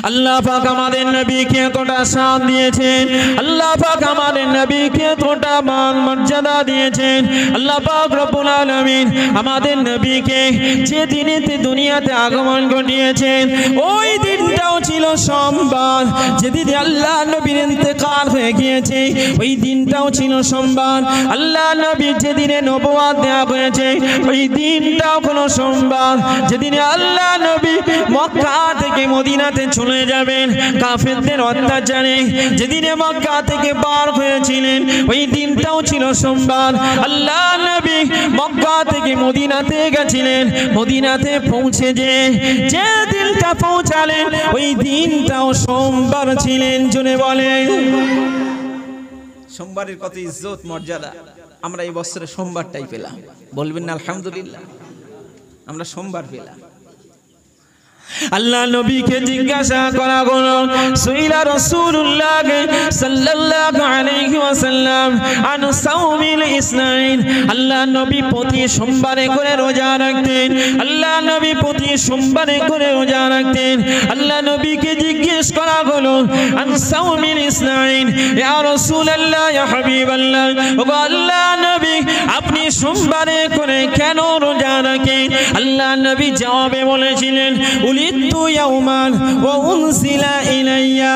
আল্লাহ পাক আমাদের নবীকে এতটা শান দিয়েছেন, আল্লাহ পাক আমাদের নবীকে এতটা মান মর্যাদা দিয়েছেন। আল্লাহ পাক রব্বুল আলামিন আমাদের নবীকে যে দিনেতে দুনিয়াতে আগমন ঘটিয়েছেন ওই দিনটাও ছিল সোমবার। যেদিন আল্লাহ নবীর ইন্তেকাল হয়ে গিয়েছে ওই দিনটাও ছিল সোমবার। আল্লাহ নবীর যেদিনে নবুয়ত দেওয়া হয়েছে ওই দিনটাও হলো সোমবার। যেদিনে আল্লাহ নবী মক্কা থেকে মদিনাতে চলে যাবেন কাফেরদের অত্যাচারে, যেদিনে মক্কা থেকে বার হয়েছিলেন ওই দিনটাও ছিল সোমবার। আল্লাহ নবী মক্কা থেকে মদিনাতে গেছিলেন, মদিনাতে পৌঁছে যে দিনটা পৌঁছালেন ওই দিনটাও সোমবার ছিলেন। জোরে বলেন সোমবারের কত ইজ্জত মর্যাদা আমরা এই বছরে সোমবারটাই পেলাম। বলবেন না আলহামদুলিল্লাহ, আমরা সোমবার পেলাম। আল্লাহ নবীকে জিজ্ঞাসা করা হলো সুইলা রাসূলুল্লাহ সাল্লাল্লাহু আলাইহি ওয়াসাল্লাম আন সাওমিল ইসনাইন। আল্লাহ নবী প্রতি সোমবারে করে রোজা রাখতেন, আল্লাহ নবী প্রতি সোমবারে করে রোজা রাখতেন। আল্লাহ নবীকে জিজ্ঞেস করা হলো আন সাওমিল ইসনাইন ইয়া রাসূলুল্লাহ ইয়া হাবিবাল্লাহ, ওগো আল্লাহ নবী আপনি সোমবারে করে কেন রোজা রাখেন? আল্লাহ নবী জবাবে বলেছিলেন উলিদতু ইয়াওমান ওয়া উনসিলা ইলাইয়া।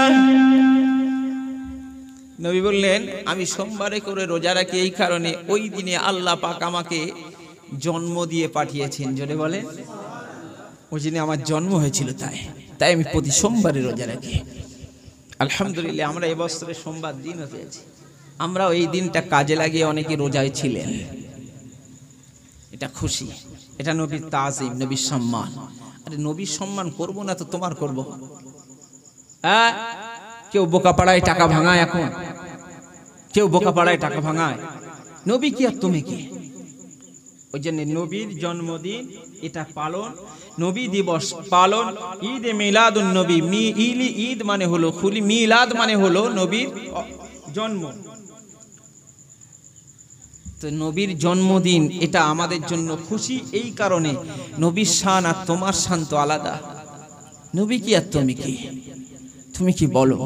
নবী বললেন আমি সোমবারে করে রোজা রাখি এই কারণে ওই দিনে আল্লাহ পাক আমাকে জন্ম দিয়ে পাঠিয়েছেন। জোরে বলে ওই দিনে আমার জন্ম হয়েছিল, তাই আমি প্রতি সোমবারে রোজা রাখি। আলহামদুলিল্লাহ আমরা এবছরে সোমবার দিনও পেয়েছি। আমরা এই দিনটা কাজে লাগিয়ে অনেকে রোজায় ছিলেন, এটা খুশি, এটা নবীর তাজিম, নবীর সম্মান। আরে নবীর সম্মান করবো না তো তোমার করবো? হ্যাঁ, কেউ বোকা পাড়ায় টাকা ভাঙায়, এখন কেউ বোকা পাড়ায় টাকা ভাঙায়। নবী কি আর তুমি কি? ওই জন্য নবীর জন্মদিন এটা পালন, নবী দিবস পালন, ঈদে মিলাদুন নবী। ঈদ মানে হলো খুলি, মিলাদ মানে হলো নবীর জন্ম। তো নবীর জন্মদিন এটা আমাদের জন্য খুশি এই কারণে। নবীর শান আর তোমার শান তো আলাদা। নবী কি আর তুমি কি? তুমি কি বলো?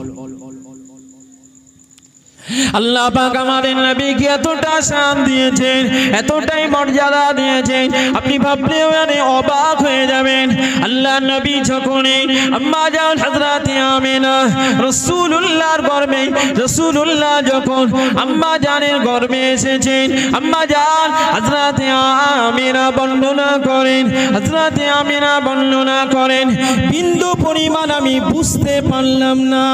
আল্লাহ পাক আমাদের নবীকে এতটা শান দিয়েছেন, এতটাই মর্যাদা দিয়েছেন, আপনি ভাবলেও অবাক হয়ে যাবেন। আল্লাহ নবী যখন আম্মা জান হযরতে আমিনা রাসূলুল্লাহর গর্ভে, রাসূলুল্লাহ যখন আম্মা জানের গর্ভে এসেছেন, আম্মা জান হযরতে আমিনা বর্ণনা করেন, হযরতে আমিনা বর্ণনা করেন বিন্দু পরিমাণ আমি বুঝতে পারলাম না।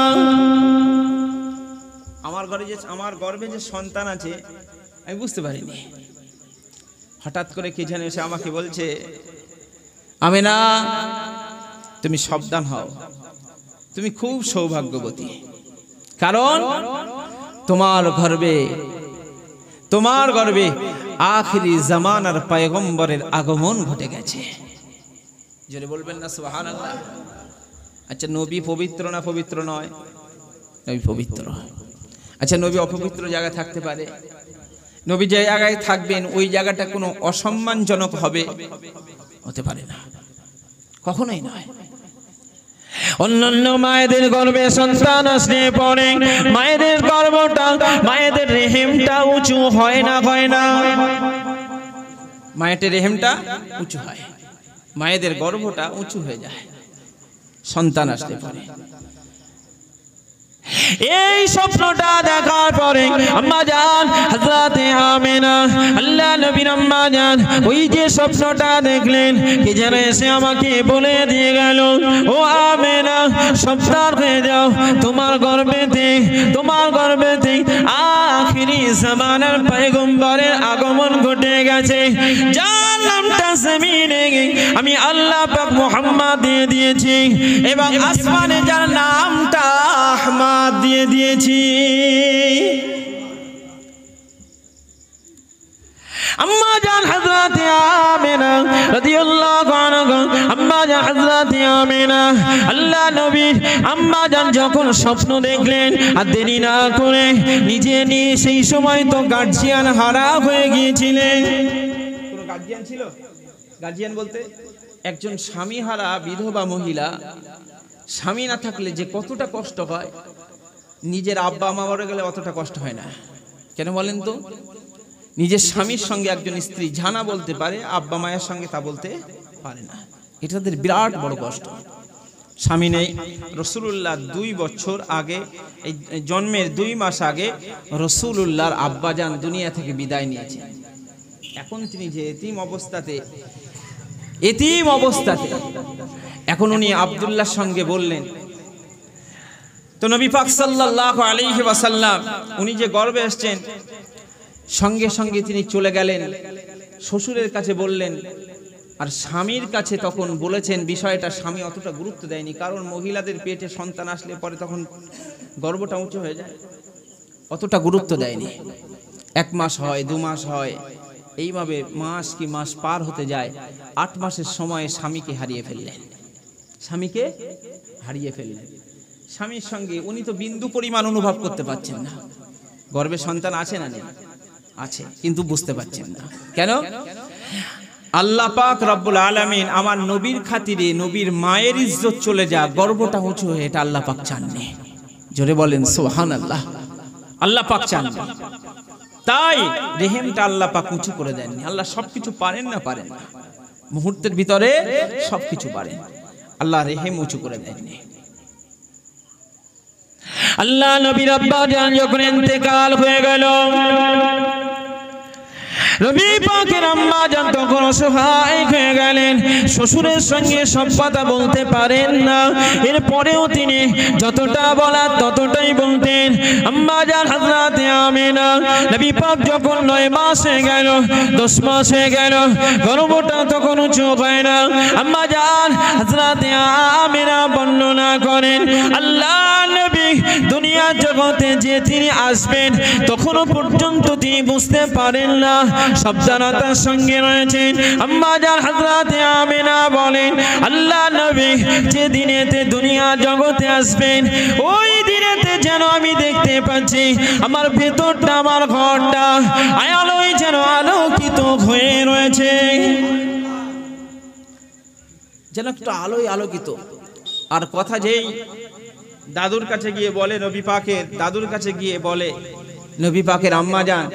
আমার গর্ভে যে সন্তান আছে আমি বুঝতে পারিনি। হঠাৎ করে কে যেন এসে আমাকে বলছে আমিনা তুমি সাবধান হও, তুমি খুব সৌভাগ্যবতী, কারণ তোমার গর্ভে আখিরি জামানার পয়গম্বরের আগমন ঘটে গেছে। জোরে বলবেন না সুবহানাল্লাহ। আচ্ছা নবী পবিত্র না পবিত্র নয়? নবী পবিত্র। আচ্ছা নবী অপবিত্র জায়গায় থাকতে পারে? নবী যে জায়গায় থাকবেন ওই জায়গাটা কোনো অসম্মানজনক হতে পারে না, কখনোই নয়। অন্যান্য মায়েদের গর্ভে সন্তান আসলে পরে মায়েদের গর্ভটা, মায়েদের রেহেমটা উঁচু হয় না? মায়েদের রেহেমটা উঁচু হয়, মায়েদের গর্ভটা উঁচু হয়ে যায় সন্তান আসলে পরে। এই স্বপ্নটা দেখার পরে আম্মা জান হযরতে আমিনা, আল্লাহ নবীর আম্মা জান ওই যে স্বপ্নটা দেখলেন কে যেন এসে আমাকে বলে দিয়ে গেল ও আমিনা সাবধান হয়ে যাও, তোমার গর্ভেতে আখিরি জামানার পয়গম্বরের আগমন ঘটে গেছে। যার নামটা জমিনে আমি আল্লাহ পাক মুহাম্মদ দিয়ে দিয়েছি এবং আসমানে যার নামটা আহমদ দিয়ে দিয়েছি। আম্মা জান হযরতে আমিনা রাদিয়াল্লাহু আনহা, আম্মা জান হযরতে আমিনা আল্লাহ নবীর আম্মা জান যখন স্বপ্ন দেখলেন আর দেরি না করে নিজে সেই সময় তো গার্জিয়ান হারা হয়ে গিয়েছিলেন। কোন গার্জিয়ান ছিল? গার্জিয়ান বলতে একজন স্বামী হারা বিধবা মহিলা স্বামী না থাকলে যে কতটা কষ্ট হয়, নিজের আব্বা মা মরে গেলে অতটা কষ্ট হয় না। কেন বলেন তো? নিজের স্বামীর সঙ্গে একজন স্ত্রী ঝানা বলতে পারে, আব্বা মায়ের সঙ্গে তা বলতে পারে না। এটা তাদের বিরাট বড় কষ্ট। স্বামী নেই। রাসূলুল্লাহ 2 বছর আগে, এই জন্মের 2 মাস আগে রাসূলুল্লাহর আব্বাজান দুনিয়া থেকে বিদায় নিয়েছেন। এখন তিনি যে এতিম অবস্থাতে এখন উনি আব্দুল্লাহর সঙ্গে বললেন, তো নবী পাক সাল্লাল্লাহু আলাইহি ওয়াসাল্লাম উনি যে গর্ভে এসেছেন, সঙ্গে সঙ্গে তিনি চলে গেলেন শ্বশুরের কাছে বললেন। আর স্বামীর কাছে তখন বলেছেন বিষয়টা, স্বামী অতটা গুরুত্ব দেয়নি, কারণ মহিলাদের পেটে সন্তান আসলে পরে তখন গর্ভটা উঁচু হয়ে যায়, অতটা গুরুত্ব দেয়নি। 1 মাস হয়, 2 মাস হয়, এইভাবে মাস কি মাস পার হতে যায়। 8 মাসের সময় স্বামীকে হারিয়ে ফেললেন। স্বামীর সঙ্গে উনি তো বিন্দু পরিমাণ অনুভব করতে পারছেন না। গর্ভে সন্তান আছে না নেই? আছে, কিন্তু বুঝতে পারছেন না। কেন? আল্লাহ পাক রব্বুল আলামিন আমার নবীর খাতিরে নবীর মায়ের ইজ্জত চলে যা, গর্ভটা উঁচু হয়ে, এটা আল্লাহ পাক চাননি। জোরে বলেন সুবহানাল্লাহ। আল্লাহ পাক চাননি, তাই রেহেমটা আল্লাহ পাক উঁচু করে দেননি। আল্লাহ সবকিছু পারেন না, মুহূর্তের ভিতরে সবকিছু পারেন, আল্লাহ রেহেম উঁচু করে দেননি। আল্লাহ নবীর আব্বা জান যখন ইন্তেকাল হয়ে গেল, নবী পাকের আম্মা জান তখন অসহায় হয়ে গেলেন। শ্বশুরের সঙ্গে সব কথা বলতে পারেন না, এরপরেও তিনি যতটা বলার ততটাই বলতেন। আম্মা জান হযরতে আমিনা, নবী পাক যখন 9 মাস হয়ে গেল, 10 মাস হয়ে গেল, গর্ভটা তখন উঁচু হয় না। আম্মা জান হযরতে আমিনা বর্ণনা করেন, আল্লাহ নবী দুনিয়ার জগতে যে তিনি আসবেন তখনও পর্যন্ত তিনি বুঝতে পারেন না, সাবধানতার সঙ্গে রয়েছেন। আম্মা জান হযরতে আমিনা বলেন, আল্লাহ নবী যে দিনেতে দুনিয়া জগতে আসবেন, ওই দিনেতে যেন আমি দেখতে পাচ্ছি আমার ভেতরটা, আমার ঘরটা আলোয় যেন আলোকিত হয়ে রয়েছে, যেন একটু আলোয় আলোকিত। আর কথা যেই দাদুর কাছে গিয়ে বলে, নবী পাকের দাদুর কাছে গিয়ে বলে, নবী পাকের আম্মা জান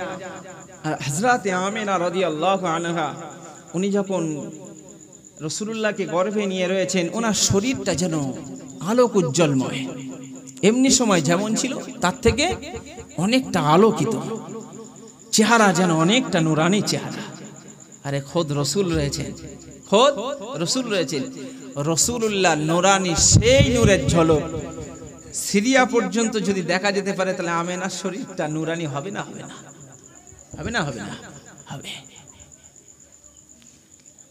হযরতে আমিনা রাদিয়াল্লাহু আনহা উনি যখন রাসূলুল্লাহকে গর্ভে নিয়ে রয়েছেন, ওনার শরীরটা যেন আলোক উজ্জ্বলময়, এমনি সময় যেমন ছিল তার থেকে অনেকটা আলোকিত, চেহারা যেন অনেকটা নুরানি চেহারা। আরে খোদ রসুল রয়েছেন, রাসূলুল্লাহ নুরানি, সেই নূরের ঝলক সিরিয়া পর্যন্ত যদি দেখা যেতে পারে, তাহলে আমেনার শরীরটা নুরানি হবে না? হবে।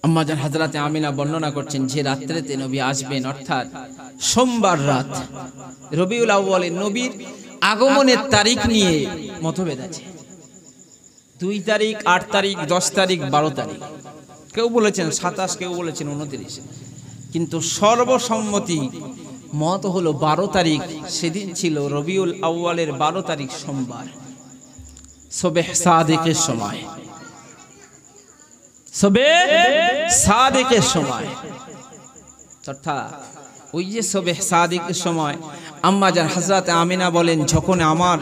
আম্মা জান হযরতে আমিনা বর্ণনা করছেন, যে রাত্রিতে নবী আসবেন, অর্থাৎ সোমবার রাত, রবিউল আউয়ালের নবীর আগমনের তারিখ নিয়ে মতভেদ আছে। 2 তারিখ, 8 তারিখ, 10 তারিখ, 12 তারিখ, কেউ বলেছেন 27, কেউ বলেছেন 29, কিন্তু সর্বসম্মতি মত হলো 12 তারিখ। সেদিন ছিল রবিউল আউয়ালের 12 তারিখ সোমবার, সুবহ সাদিকের সময়, অর্থাৎ ওই যে সুবহ সাদিকের সময় আম্মা জান হযরতে আমিনা বলেন, যখন আমার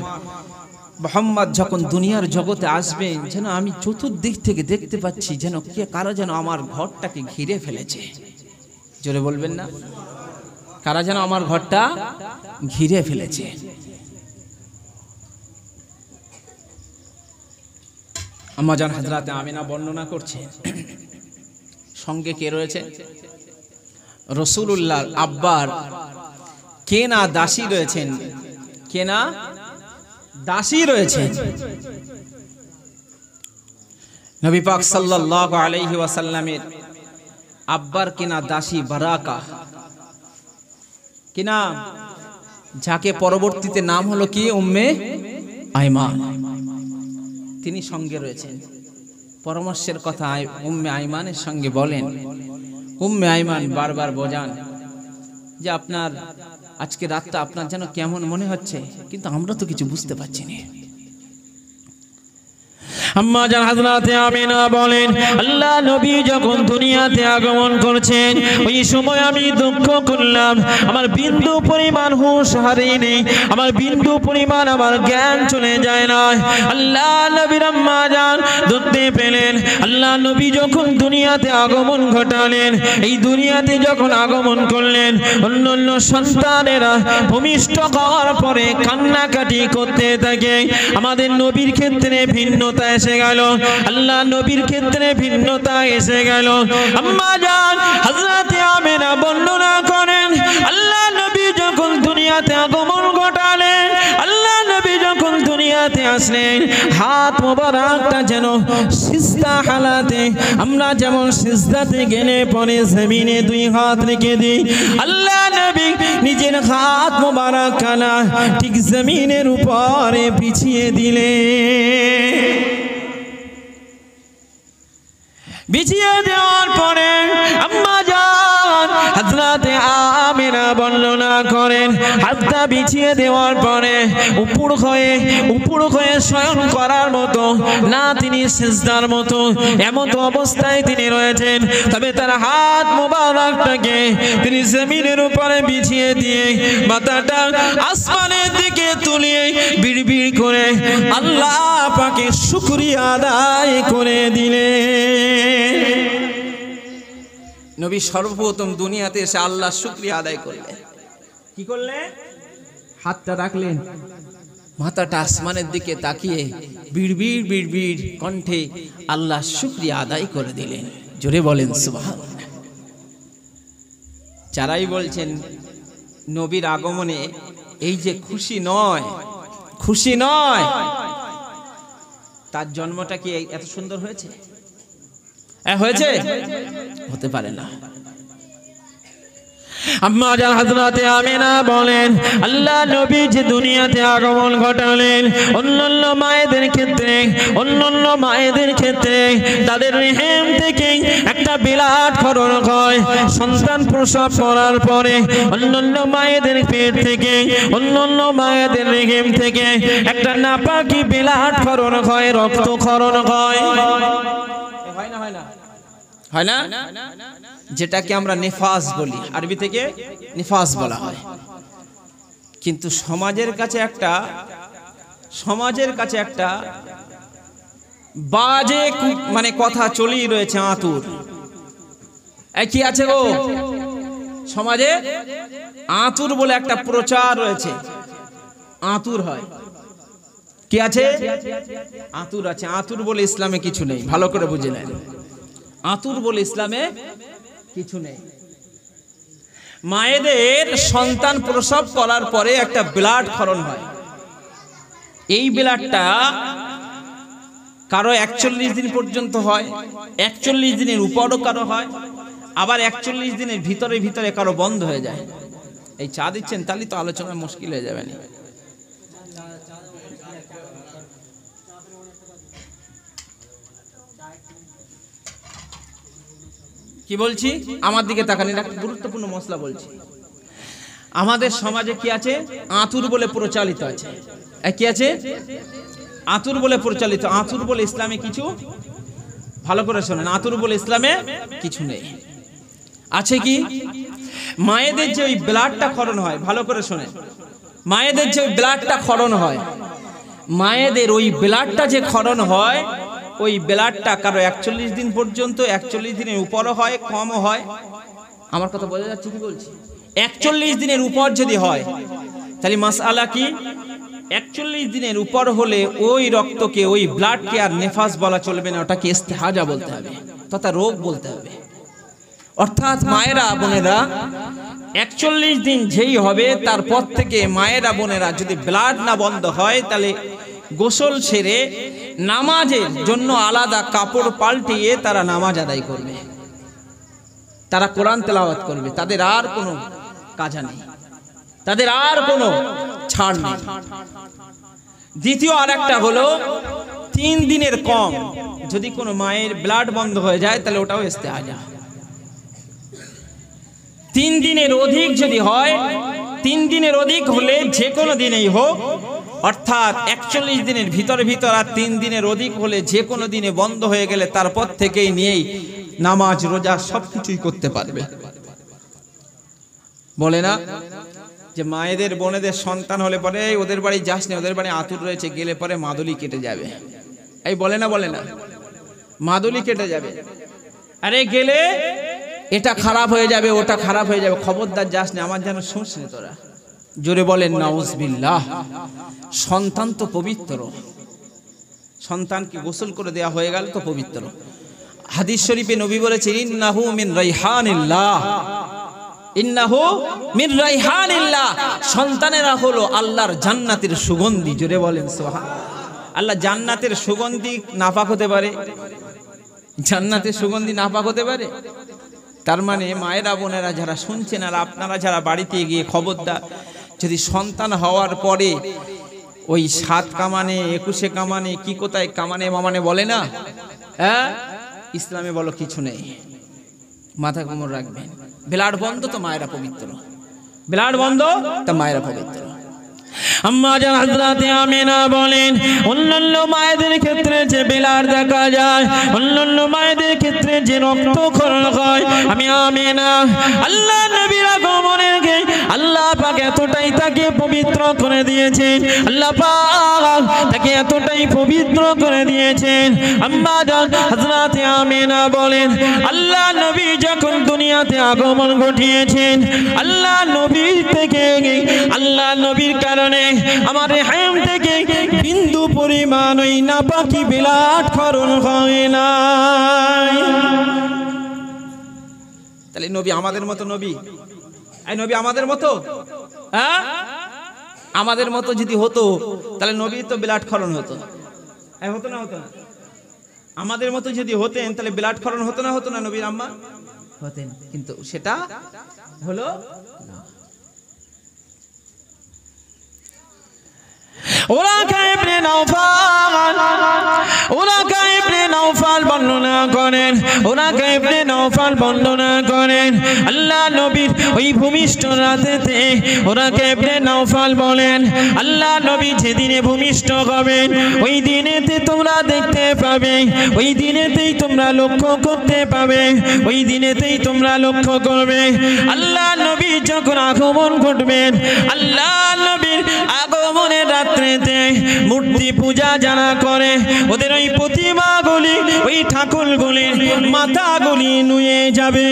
মুহাম্মদ যখন দুনিয়ার জগতে আসবেন, যেন আমি চতুর্দিক থেকে দেখতে পাচ্ছি যেন কারা যেন আমার ঘরটাকে ঘিরে ফেলেছে। জোরে বলবেন না? কারা যেন আমার ঘরটা ঘিরে ফেলেছে। আম্মা জান হযরতে আমিনা বর্ণনা করছে, সঙ্গে কে রয়েছে? রাসূলুল্লাহর আব্বার কেনা দাসী রয়েছেন, নবী পাক সাল্লাল্লাহু আলাইহি ওয়াসাল্লামের আব্বার কেনা দাসী বারাকা, কি নাম? যাকে পরবর্তীতে নাম হলো কি? উম্মে আইমান। তিনি সঙ্গে রয়েছেন। পরামর্শের কথা উম্মে আইমানের সঙ্গে বলেন। উম্মে আইমান বারবার বোঝান যে আপনার আজকে রাতটা আপনার যেন কেমন মনে হচ্ছে, কিন্তু আমরা তো কিছু বুঝতে পারছি না। আম্মা জান হযরতে আমিনা বলেন আল্লাহ নবী যখন দুনিয়াতে আগমন করছেন ওই সময় আমি দুঃখ করলাম, আমার বিন্দু পরিমাণ হুঁশ হারিয়ে, আমার বিন্দু পরিমাণ আমার জ্ঞান চলে যায় না। আল্লাহ নবীর আম্মা জান দেখতে পেলেন আল্লাহ নবী যখন দুনিয়াতে আগমন ঘটালেন, এই দুনিয়াতে যখন আগমন করলেন অন্যান্য সন্তানেরা ভূমিষ্ঠ হওয়ার পরে কান্নাকাটি করতে থাকে। আমাদের নবীর ক্ষেত্রে ভিন্নতা এসে গেল, আল্লাহ নবীর ক্ষেত্রে ভিন্নতা এসে গেল। আম্মা জান হযরতে আমিনা বর্ণনা করেন আল্লাহ নবী যখন দুনিয়াতে আগমন ঘটালেন, আল্লাহ নবী যখন দুনিয়াতে আসলেন হাত মোবারকটা যেন সিজদা হালাতে, আমরা যেমন সিজদাতে গেলে পরে জমিনে দুই হাত রেখে দিই, আল্লাহ নবী নিজের হাত মোবারক খানা ঠিক জমিনের উপরে বিছিয়ে দিলেন। বিছিয়ে দেওয়ার পরে আম্মা জান হযরতে আমিনা বর্ণনা করেন হাতটা বিছিয়ে দেওয়ার পরে উপর হয়ে শয়ন করার মতো না, তিনি সিজদার মতো এমন অবস্থায় তিনি রয়েছেন, তবে তার হাত মোবারকটাকে তিনি জমিনের উপরে বিছিয়ে দিয়ে মাথাটা আসমানের দিকে তুলিয়ে বিড়বিড় করে আল্লাহ পাকের শুকরিয়া আদায় করে দিলেন। নবী সর্বপ্রথম দুনিয়াতে এসে আল্লাহর শুকরিয়া আদায় করলেন। কি করলেন? হাতটা রাখলেন, মাথাটা আসমানের দিকে তাকিয়ে বিড়বিড় বিড়বিড় কণ্ঠে আল্লাহর শুকরিয়া আদায় করে দিলেন। জোরে বলেন সুবহানাল্লাহ। যারাই বলছেন নবীর আগমনে এই যে খুশি নয়, তার জন্মটা কি এত সুন্দর হয়েছে? হয়েছে? হতে পারে না। আম্মা জান হযরতে আমিনা বলেন আল্লাহ নবী যে দুনিয়াতে আগমন ঘটালেন অন্যান্য মায়েদের ক্ষেত্রে তাদের রেহেম থেকে একটা বিরাট খরণ হয়। সন্তান প্রসব করার পরে অন্যান্য মায়েদের পেট থেকে, অন্যান্য মায়েদের রেহেম থেকে একটা নাপাকি বিরাট খরণ হয়, রক্ত খরণ হয়। হয় না? যেটাকে আমরা নিফাস বলি, আরবি থেকে নিফাস বলা হয়। কিন্তু সমাজের কাছে একটা বাজে মানে কথা চলেই রয়েছে, আতুর। কি আছে গো সমাজে? আতুর বলে একটা প্রচার রয়েছে। আতুর হয়, কি আছে? আতুর আছে। আতুর বলে ইসলামে কিছু নেই, ভালো করে বুঝে নেন। আতুর বলে ইসলামে কিছু নেই। মায়েদের সন্তান প্রসব করার পরে একটা ব্লাড ক্ষরণ হয়। এই ব্লাডটা কারো 41 দিন পর্যন্ত হয়, 41 দিনের উপরও কারো হয়, আবার 41 দিনের ভিতরে কারো বন্ধ হয়ে যায়। এই চা দিচ্ছেন তাহলে তো আলোচনা মুশকিল হয়ে যাবে না। কি বলছি? আমার দিকে তাকান, এটা গুরুত্বপূর্ণ মশলা বলছি। আমাদের সমাজে কি আছে? আতুর বলে প্রচলিত আছে। কি আছে? আতুর বলে প্রচলিত। আতুর বলে ইসলামে কিছু, ভালো করে শোনেন, আতুর বলে ইসলামে কিছু নেই। আছে কি? মায়েদের যে ওই ব্লাডটা ক্ষরণ হয়, ভালো করে শোনেন, মায়েদের যে ওই ব্লাডটা ক্ষরণ হয়, মায়েদের ওই ব্লাডটা যে ক্ষরণ হয়, ওই ব্লাডটা কারো 41 দিন পর্যন্ত, 41 দিনের উপরও হয়, কমও হয়। আমার কথা বোঝা যাচ্ছে কি বলছি? 41 দিনের উপর যদি হয় তাহলে মাসআলা কি? 41 দিনের উপর হলে ওই রক্তকে, ওই ব্লাডকে আর নেফাস বলা চলবে না, ওটাকে ইস্তেহাজা বলতে হবে, তথা রোগ বলতে হবে। অর্থাৎ মায়েরা বোনেরা 41 দিন যেই হবে তারপর থেকে মায়েরা বোনেরা যদি ব্লাড না বন্ধ হয় তাহলে গোসল সেরে নামাজের জন্য আলাদা কাপড় পাল্টিয়ে তারা নামাজ আদায় করবে, তারা কোরআন তেলাওয়াত করবে। তাদের আর কোনো কাজা নেই, তাদের আর কোনো ছাড় নেই। দ্বিতীয় আরেকটা হলো 3 দিনের কম যদি কোনো মায়ের ব্লাড বন্ধ হয়ে যায় তাহলে ওটাও ইস্তেহাজা। 3 দিনের অধিক যদি হয়, 3 দিনের অধিক হলে যে কোনো দিনেই হোক, অর্থাৎ 41 দিনের ভিতরে আর 3 দিনের অধিক হলে যে কোনো দিনে বন্ধ হয়ে গেলে তারপর থেকেই নিয়েই নামাজ রোজা সবকিছুই করতে পারবে। বলে না যে মায়েদের বোনেদের সন্তান হলে পরে ওদের বাড়ি যাস না, ওদের বাড়ি আতুর রয়েছে, গেলে পরে মাদুলি কেটে যাবে, এই বলে না মাদুলি কেটে যাবে, আরে গেলে এটা খারাপ হয়ে যাবে, ওটা খারাপ হয়ে যাবে, খবরদার যাস না, আমার যেন শুনছ না তোরা। জোরে বলেন নাউজুবিল্লাহ। সন্তান তো পবিত্র, সন্তানকে গোসল করে দেওয়া হয়ে গেল তো পবিত্র। হাদিস শরীফে নবী বলেছেন ইন্নাহু মিন রাইহানিল্লাহ, ইন্নাহু মিন রাইহানিল্লাহ, সন্তানেরা হলো আল্লাহর জান্নাতের সুগন্ধি। জোরে বলেন সুবহানাল্লাহ। আল্লাহ জান্নাতের সুগন্ধি নাপাক হতে পারে? জান্নাতের সুগন্ধি নাপাক হতে পারে? তার মানে মায়েরা বোনেরা যারা শুনছেন আর আপনারা যারা বাড়িতে গিয়ে খবরদার, যদি সন্তান হওয়ার পরে ওই 7 কামানে 21 কামানে কি কোথায় কামানে মামানে বলে না, হ্যাঁ ইসলামে বলো কিছু নেই, মাথা কোমর রাখবেন। ব্লাড বন্ধ তো মায়েরা পবিত্র, ব্লাড বন্ধ তো মায়েরা পবিত্র। আম্মা জান হযরত আমিনা বলেন অন্যান্য মায়েদের ক্ষেত্রে যে ব্লাড দেখা যায়, অন্যান্য মায়েদের ক্ষেত্রে যে রক্তক্ষরণ হয়, আমি আমিনা আল্লাহ নবীর আগমনের আগে আল্লাহ পাক এতটাই তাকে পবিত্র করে দিয়েছেন, আল্লাহ পাক তাকে এতটাই পবিত্র করে দিয়েছেন। আম্মা জান হযরত আমিনা বলেন আল্লাহ নবী যখন দুনিয়াতে আগমন ঘটিয়েছেন, আল্লাহ নবী থেকে আল্লাহ নবীর কারণে আমার রেহেম থেকে বিন্দু পরিমাণ ওই নাপাকি ব্লাড খরণ হয় না। তাহলে নবী আমাদের মতো নবী, এই নবী আমাদের মতো, হ্যাঁ আমাদের মতো যদি হতো তাহলে নবী তো ব্লাড খরণ হতো, হতো না হতো না? আমাদের মতো যদি হতেন তাহলে ব্লাড খরণ হতো না নবীর আম্মা? হতেন, কিন্তু সেটা হলো না। ওরাকা ইবনে নাওফাল বর্ণনা করেন, ওরাকা ইবনে নাওফাল বর্ণনা করেন আল্লাহ নবীর ওই ভূমিষ্ঠ রাতেতে ওরাকা ইবনে নাওফাল বলেন আল্লাহ নবী যেদিনে ভূমিষ্ঠ হবেন ওই দিনেতে তোমরা দেখতে পাবে, ওই দিনেতেই তোমরা লক্ষ্য করতে পাবে, ওই দিনেতেই তোমরা লক্ষ্য করবে আল্লাহ নবী যখন আগমন ঘটবেন, আল্লাহ নবীর আগমনের রাত্রিতে মূর্তি পূজা যারা করে ওদের ওই প্রতিমাগুলি ওই ঠাকুরগুলির মাথাগুলি নুয়ে যাবে।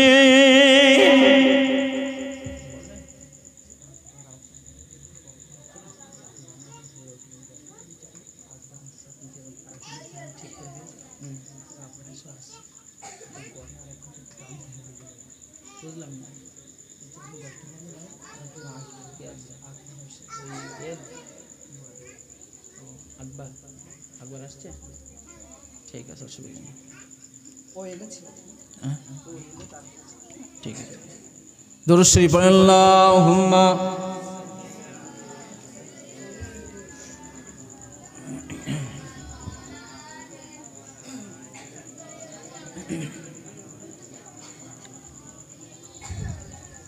আকবর আসছে, ঠিক আছে, অসুবিধা নেই, ঠিক আছে। দুরূদ শরীফ পড়েন আল্লাহুম্মা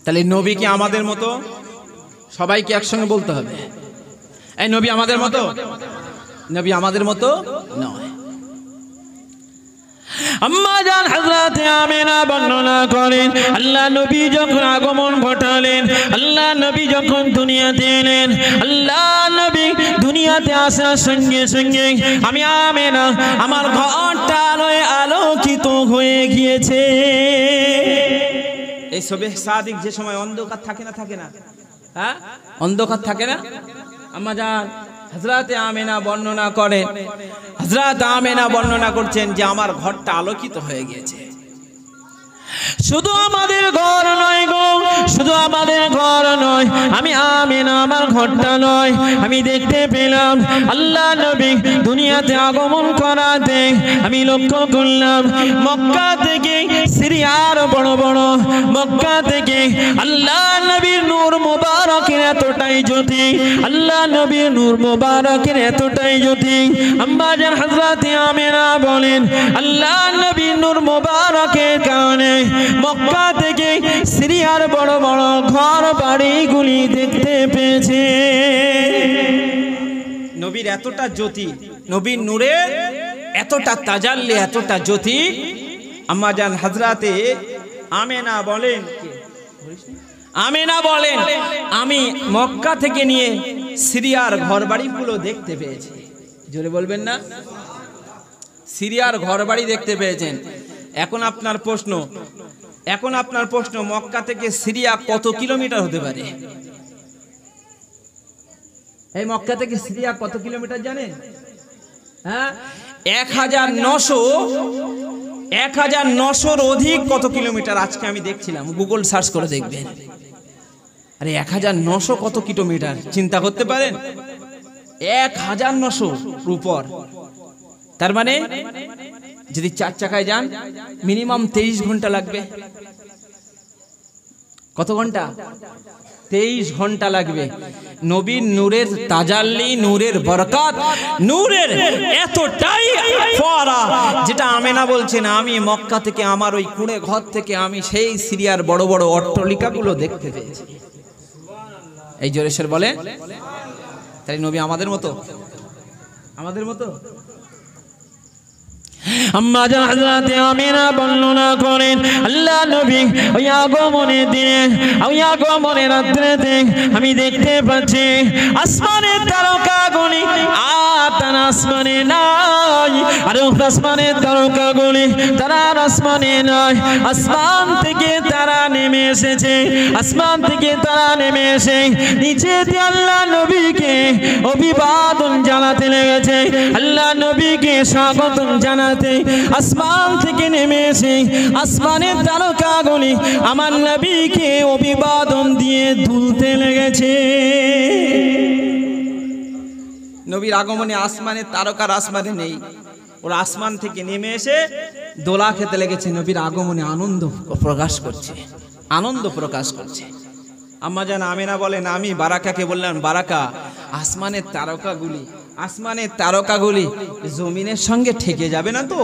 তাহলে নবী কি আমাদের মতো? সবাইকে একসঙ্গে বলতে হবে, এই নবী আমাদের মতো? নবী আমাদের মতো নয়। আম্মা জান হযরত আমিনা বর্ণনা করেন আল্লাহ নবী যখন আগমন ঘটালেন, আল্লাহ নবী যখন দুনিয়াতে এলেন, আল্লাহ নবী দুনিয়াতে আসার সঙ্গে সঙ্গে আমি আমিনা আমার ঘরটা আলোয় আলোকিত হয়ে গিয়েছে। এই সবে সাদিক যে সময় অন্ধকার থাকে না, হ্যাঁ অন্ধকার থাকে না, আম্মা জান হযরত আমিনা বর্ণনা করেন, হযরত আমিনা বর্ণনা করছেন যে আমার ঘরটা আলোকিত হয়ে গিয়েছে। শুধু আমাদের ঘর নয় গো, শুধু আমাদের ঘর নয়, আমি আমিনা আমার ঘরটা নয়, আমি দেখতে পেলাম আল্লাহ নবী দুনিয়াতে আগমন করাতে আমি লক্ষ্য করলাম মক্কা থেকে সিরিয়ার বড় বড় মক্কা থেকে আল্লাহ নবীর নূর মুবারকের এতটাই জ্যোতি, আল্লাহ নবীর নূর মুবারকের এতটাই জ্যোতি। আম্মা জান হযরত আমিনা বলেন আল্লাহ নবীর নূর মুবারকের কারণে মক্কা থেকে সিরিয়ার বড় বড় ঘর বাড়িগুলি দেখতে পেয়েছে। নবীর এতটা জ্যোতি, নবীর নূরের এতটা তাজাল্লি, এতটা জ্যোতি, আম্মা জান হযরতে আমেনা বলেন, আমেনা বলেন আমি মক্কা থেকে নিয়ে সিরিয়ার ঘরবাড়িগুলো দেখতে পেয়েছি। জোরে বলবেন না? সিরিয়ার ঘরবাড়ি দেখতে পেয়েছেন। এখন আপনার প্রশ্ন, মক্কা থেকে সিরিয়া কত কিলোমিটার হতে পারে? এই মক্কা থেকে সিরিয়া কত কিলোমিটার জানেন? হ্যাঁ, 1900 অধিক কত কিলোমিটার আজকে আমি দেখছিলাম, গুগল সার্চ করে দেখবেন। আরে 1900 কত কিলোমিটার চিন্তা করতে পারেন? 1900 উপর। তার মানে যদি 4 চাকায় যান মিনিমাম 23 ঘন্টা লাগবে। কত ঘন্টা? 23 ঘন্টা লাগবে। নবীর নূরের তাজাল্লি, নূরের বরকত, নূরের এতটাই ফোয়ারা, যেটা আমেনা বলছেন আমি মক্কা থেকে আমার ওই কুঁড়ে ঘর থেকে আমি সেই সিরিয়ার বড় বড় অট্টালিকাগুলো দেখতে পেয়েছি। এই জোরেশ্বর বলে, তাই নবী আমাদের মতো আম্মা জান হযরতে আমিনা বর্ণনা করেন আল্লাহ নবী ওই আগমনের দিনে, ওই আগমনের রাত্রিতে আমি দেখতে পাচ্ছি আসমানের তারকাগুলি আর তারা আসমানে নাই, আর আসমানের তারকাগুলি তারা আসমানে নাই। আসমান থেকে তারা নেমে এসেছে, আসমান থেকে তারা নেমে এসে নিচে দিয়ে আল্লাহ নবীকে অভিবাদন জানাতে লেগেছে, আল্লাহ নবীকে স্বাগতম জানাতে আসমান থেকে নেমে এসে আসমানের তারকাগুলি আমার নবীকে অভিবাদন দিয়ে দুলতে লেগেছে। নবীর আগমনে আসমানের তারকার আসমানে নেই, ওরা আসমান থেকে নেমে এসে দোলা খেতে লেগেছে, নবীর আগমনে আনন্দ প্রকাশ করছে। আম্মা জান আমেনা বলেন আমি বারাকাকে বললাম, বারাকা আসমানের তারকাগুলি জমিনের সঙ্গে ঠেকে যাবে না তো?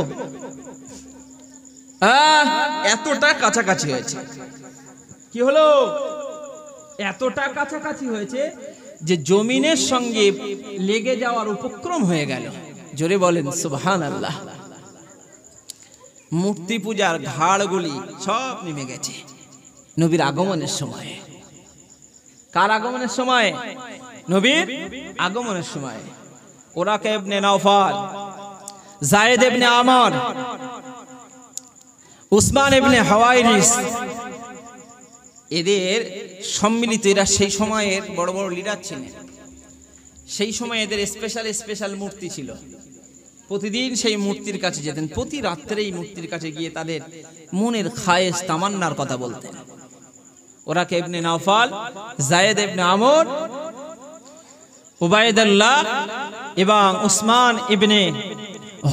এতটা কাছাকাছি হয়েছে। কি হলো? এতটা কাছাকাছি হয়েছে যে জমিনের সঙ্গে লেগে যাওয়ার উপক্রম হয়ে গেল। জোরে বলেন সুবহানাল্লাহ। মূর্তি পূজার ঘাড়গুলি সব নেমে গেছে নবীর আগমনের সময়। কার আগমনের সময়? নবীর আগমনের সময়। ওরাকা ইবনে নাওফাল, যায়েদ ইবনে আমর, উসমান ইবনে হাওয়াইরিস, এদের সম্মিলিত, এরা সেই সময়ের বড় বড় লিডার ছিলেন। সেই সময় এদের স্পেশাল মূর্তি ছিল। প্রতিদিন সেই মূর্তির কাছে যেতেন, প্রতি রাত্রে এই মূর্তির কাছে গিয়ে তাদের মনের খায়েশ তামান্নার কথা বলতেন। ওরাকা ইবনে নাওফাল, যায়েদ ইবনে আমর, উবাইদুল্লাহ এবং উসমান ইবনে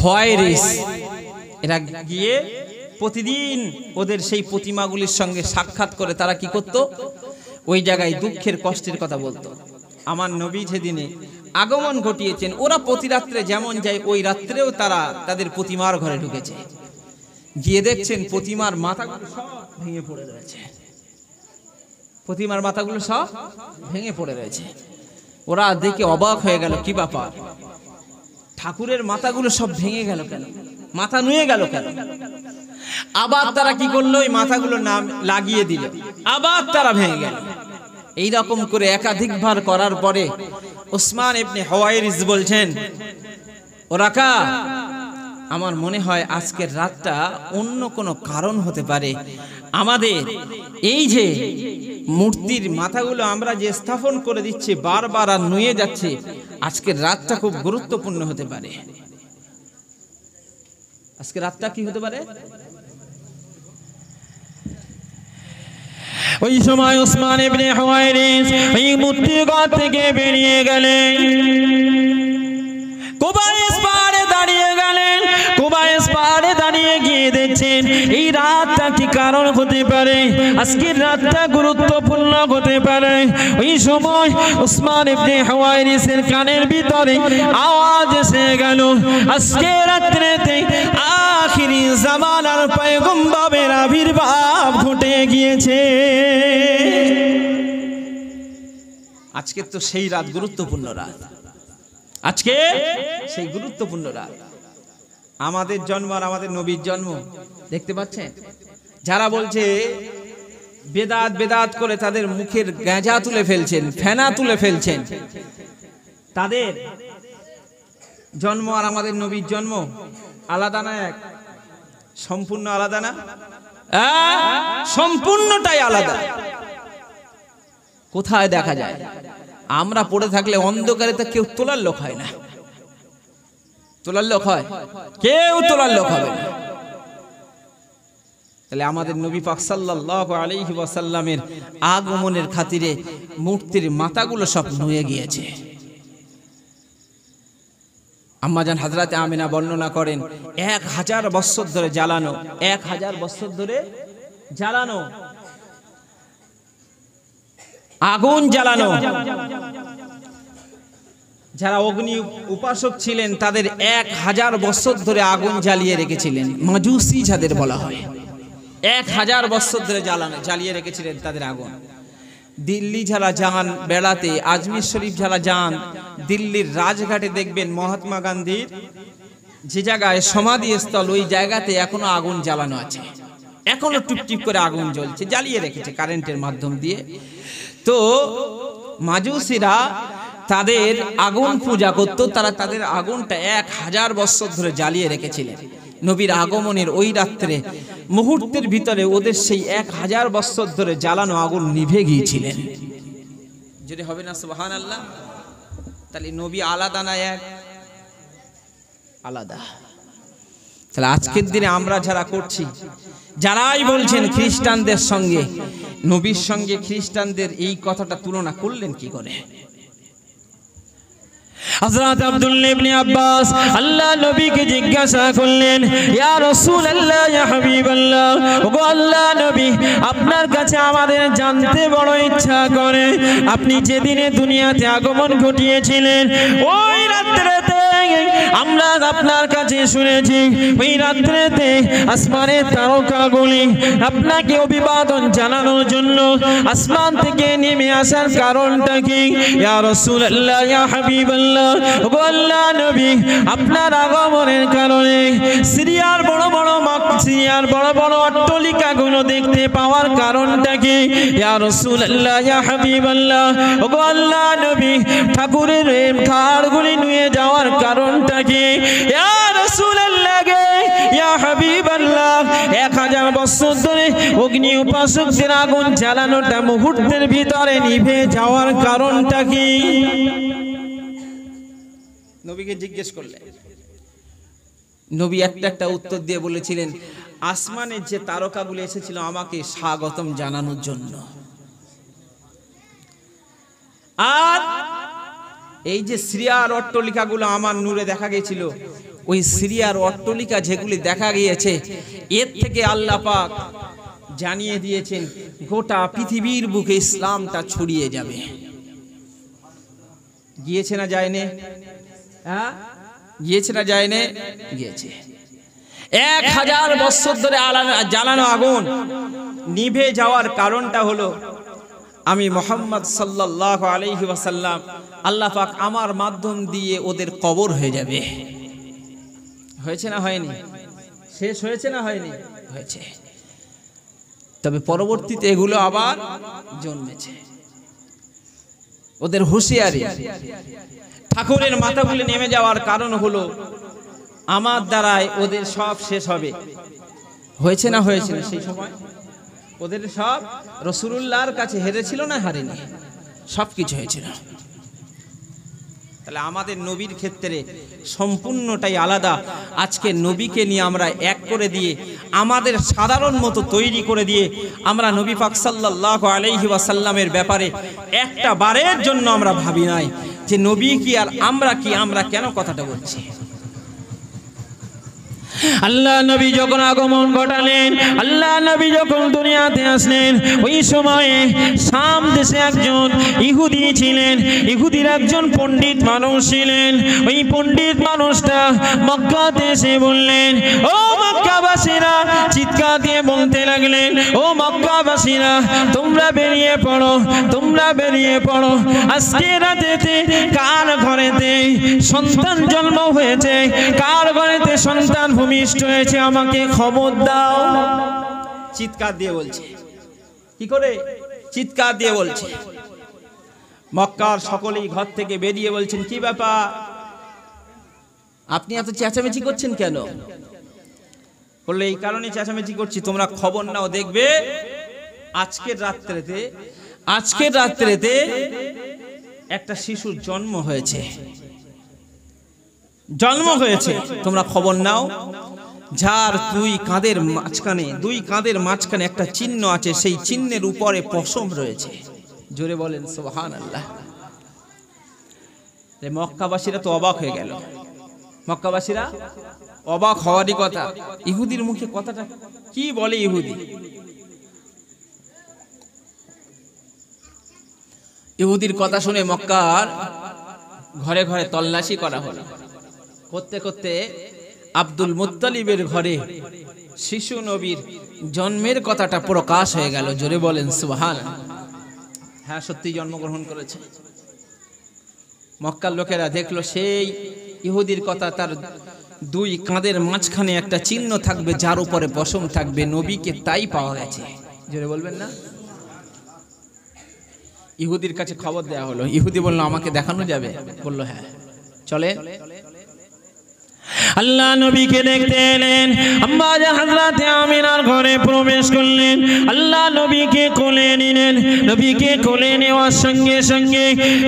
হাওয়াইরিস, এরা গিয়ে প্রতিদিন ওদের সেই প্রতিমাগুলির সঙ্গে সাক্ষাৎ করে তারা কি করত? ওই জায়গায় দুঃখের কষ্টের কথা বলতো। আমার নবী যেদিনে আগমন ঘটিয়েছেন, ওরা প্রতি রাত্রে যেমন যায় ওই রাত্রেও তারা তাদের প্রতিমার ঘরে ঢুকেছে। গিয়ে দেখছেন প্রতিমার মাথাগুলো সব ভেঙে পড়ে রয়েছে, প্রতিমার মাথাগুলো সব ভেঙে পড়ে রয়েছে। ওরা দেখে অবাক হয়ে গেল, কি ব্যাপার, ঠাকুরের মাথাগুলো সব ভেঙে গেল কেন, মাথা নুয়ে গেল কেন? আবার তারা কি করলো? ওই মাথাগুলো নাম লাগিয়ে দিল, আবার তারা ভেঙে গেল। এইরকম করে একাধিকবার করার পরে উসমান ইবনে হাওয়াইরিস বলছেন, ওরাকা আমার মনে হয় আজকের রাতটা অন্য কোনো কারণ হতে পারে। আমাদের এই যে মূর্তির মাথাগুলো আমরা যে স্থাপন করে দিচ্ছি বারবার আর নুয়ে যাচ্ছে, আজকের রাতটা খুব গুরুত্বপূর্ণ হতে পারে। আজকের রাতটা কি হতে পারে? ওই সময় উসমান ইবনে হাওয়াইরিস এই মূর্তিঘর থেকে বেরিয়ে গেলেন, কুবাইস পাহাড়ে দাঁড়িয়ে গেলেন। কুবাইস পাহাড়ে দাঁড়িয়ে গিয়ে দেখছেন এই রাতটা কি কারণ হতে পারে, আজকের রাতটা গুরুত্বপূর্ণ হতে পারে। ওই সময় উসমান ইবনে হাওয়াইরিসের কানের ভিতরে আওয়াজ এসে গেল, আজকের রাত্রিতে আখিরি জামানার পয়গম্বরের আবির্ভাব ঘটে গিয়েছে। আজকে তো সেই রাত, গুরুত্বপূর্ণ রাত। আজকে সেই গুরুত্বপূর্ণ রাত, আমাদের জন্ম আর আমাদের নবীর জন্ম। দেখতে পাচ্ছেন যারা বলছে বেদাত বেদাত করে তাদের মুখের গাঁজা তুলে ফেলছেন, ফেনা তুলে ফেলছেন, তাদের জন্ম আর আমাদের নবীর জন্ম আলাদা না? এক সম্পূর্ণ আলাদা না? সম্পূর্ণটাই আলাদা। কোথায় দেখা যায়? আমরা পড়ে থাকলে অন্ধকারে তো কেউ তোলার লোক হয় না। তোলার লোক হয়? কেউ তোলার লোক হবে না। তাহলে আমাদের নবী পাক সাল্লাল্লাহু আলাইহি ওয়াসাল্লামের আগমনের খাতিরে মূর্তির মাথাগুলো সব নুয়ে গিয়েছে। আম্মাজান হযরতে আমিনা বর্ণনা করেন 1000 বছর ধরে জ্বালানো, 1000 বছর ধরে জ্বালানো আগুন জ্বালানো। যারা অগ্নি উপাসক ছিলেন তাদের 1000 বছর ধরে আগুন জ্বালিয়ে রেখেছিলেন, মাজুসি যাদের বলা হয়। 1000 বছর ধরে জ্বালিয়ে রেখেছিলেন তাদের আগুন। দিল্লি যারা যান বেড়াতে, আজমির শরীফ যারা যান, দিল্লির রাজঘাটে দেখবেন মহাত্মা গান্ধীর যে জায়গায় সমাধিস্থল, ওই জায়গাতে এখনো আগুন জ্বালানো আছে, এখনো টুপটিপ করে আগুন জ্বলছে, জ্বালিয়ে রেখেছে কারেন্টের মাধ্যম দিয়ে। তো মাজুসিরা তাদের আগুন পূজা করত, তারা তাদের আগুনটা 1000 বছর ধরে জ্বালিয়ে রেখেছিলেন। নবীর আগমনের ওই রাত্রে মুহূর্তের ভিতরে ওদের সেই 1000 বছর ধরে জ্বালানো আগুন নিভে গিয়েছিলেন। যদি হবে না সুবহানাল্লাহ? তাহলে নবী আলাদা না? এক আলাদা। তাহলে আজকের দিনে আমরা যারা করছি, যারাই বলছেন খ্রিস্টানদের সঙ্গে নবীর সঙ্গে খ্রিস্টানদের এই কথাটা তুলনা করলেন কি করে? হযরত আব্দুল্লাহ ইবনে আব্বাস আল্লাহ নবীকে জিজ্ঞাসা করলেন, ইয়া রাসূলুল্লাহ, ইয়া হাবিবাল্লাহ, ওগো আল্লাহ নবী, আপনার কাছে আমাদের জানতে বড় ইচ্ছা করে, আপনি যেদিনে দুনিয়াতে আগমন ঘটিয়েছিলেন ওই রাত্রিতে আমরা আপনার কাছে শুনেছি, ওই রাত্রিতে আসমানের তারকাগুলি আপনাকে অভিবাদন জানানোর জন্য আসমান থেকে নেমে আসার কারণটা কি? ইয়া রাসূলুল্লাহ, ইয়া হাবিবাল্লাহ, ওগো আল্লাহ নবী, আপনার আগমনের কারণে সিরিয়ার বড় বড় অট্টালিকাগুলো দেখতে পাওয়ার কারণটা কি? ইয়া রাসূলুল্লাহ, ইয়া হাবিবাল্লাহ, ওগো আল্লাহ নবী, ঠাকুরের খাড়গুলি নুয়ে যাওয়ার কারণটা কি? ইয়া রাসূলুল্লাহ, ইয়া হাবিবাল্লাহ, 1000 বছর ধরে অগ্নি উপাসকদের আগুন জ্বালানোটা মুহূর্তের ভিতরে নিভে যাওয়ার কারণটা কি? নবীকে জিজ্ঞেস করলেন। নবী একটা উত্তর দিয়ে বলেছিলেন, আসমানের যে তারকাগুলো এসেছিল আমাকে স্বাগতম জানানোর জন্য। আর এই যে সিরিয়ার অট্টালিকাগুলো আমার নূরে দেখা গিয়েছিল, ওই সিরিয়ার অট্টালিকা যেগুলি দেখা গিয়েছে, এর থেকে আল্লাহ পাক জানিয়ে দিয়েছেন গোটা পৃথিবীর বুকে ইসলামটা ছড়িয়ে যাবে। গিয়েছে না যায়নি? হ্যাঁ, গিয়েছে না যায়নি? গিয়েছে। 1000 বছর ধরে জ্বালানো আগুন নিভে যাওয়ার কারণটা হলো আমি মুহাম্মদ সাল্লাল্লাহু আলাইহি ওয়াসাল্লাম, আল্লাহ পাক আমার মাধ্যম দিয়ে ওদের কবর হয়ে যাবে। হয়েছে না হয়নি? শেষ হয়েছে না হয়নি? হয়েছে। তবে পরবর্তীতে এগুলো আবার জন্মেছে। ওদের হুঁশিয়ারি, ঠাকুরের মাথাগুলো নেমে যাওয়ার কারণ হলো আমার দ্বারাই ওদের সব শেষ হবে। হয়েছে না হয়েছে না? সেই সময় ওদের সব রাসূলুল্লাহর কাছে হেরেছিল না হারেনি? সবকিছু হয়েছিল। তাহলে আমাদের নবীর ক্ষেত্রে সম্পূর্ণটাই আলাদা। আজকে নবীকে নিয়ে আমরা এক করে দিয়ে, আমাদের সাধারণ মতো তৈরি করে দিয়ে, আমরা নবী পাক সাল্লাল্লাহু আলাইহি ওয়াসাল্লামের ব্যাপারে একটা বারের জন্য আমরা ভাবি নাই যে নবী কি আর আমরা কি, আমরা কেন কথাটা বলছি। আল্লাহ নবী যখন আগমন ঘটালেন, আল্লাহ নবী যখন দুনিয়াতে আসলেন, ওই সময়ে শাম দেশে একজন ইহুদি ছিলেন, ইহুদির একজন পণ্ডিত মানুষ ছিলেন। ওই পণ্ডিত মানুষটা মক্কাতে এসে বললেন, ও মক্কাবাসীরা, চিৎকার দিয়ে বলতে লাগলেন, ও মক্কাবাসীরা, তোমরা বেরিয়ে পড়ো, তোমরা বেরিয়ে পড়ো। আজকে রাতেতে কার ঘরেতে সন্তান জন্ম হয়েছে, কার ঘরেতে সন্তান ভূমিষ্ঠ হয়েছে, আমাকে খবর দাও। চিৎকার দিয়ে বলছে। কি করে? চিৎকার দিয়ে বলছে। মক্কার সকলেই ঘর থেকে বেরিয়ে বলছেন, কি ব্যাপার, আপনি এত চেঁচামেচি করছেন কেন? বললে, এই কারণে চেঁচামেচি করছি, তোমরা খবর নাও, দেখবে আজকের রাত্রেতে একটা শিশুর জন্ম হয়েছে, তোমরা খবর নাও। যার দুই কাঁধের মাঝখানে একটা চিহ্ন আছে, সেই চিহ্নের উপরে পশম রয়েছে। জোরে বলেন সুবহানাল্লাহ। মক্কাবাসীরা তো অবাক হয়ে গেল। মক্কাবাসীরা অবাক হওয়ারই কথা। ইহুদির মুখে কথাটা কি বলে? ইহুদির কথা শুনে মক্কার ঘরে ঘরে তল্লাশি করা হলো। করতে করতে আব্দুল মুত্তালিবের ঘরে শিশু নবীর জন্মের কথাটা প্রকাশ হয়ে গেল। জোরে বলেন সুবহানাল্লাহ। হ্যাঁ, সত্যি জন্মগ্রহণ করেছে। মক্কার লোকেরা দেখলো সেই ইহুদির কথা, তার দুই কাঁধের মাঝখানে একটা চিহ্ন থাকবে, যার উপরে পশম থাকবে, নবীকে তাই পাওয়া গেছে। জোরে বলবেন না? ইহুদির কাছে খবর দেয়া হলো। ইহুদি বলল, আমাকে দেখানো যাবে? বলল, হ্যাঁ চলে। আল্লাহ নবীকে দেখতে এলেন, আম্মা হযরতে আমিনার ঘরে প্রবেশ করলেন, আল্লাহ নবীকে কোলে নিলেন। নবীকে কোলে নেওয়ার সঙ্গে সঙ্গে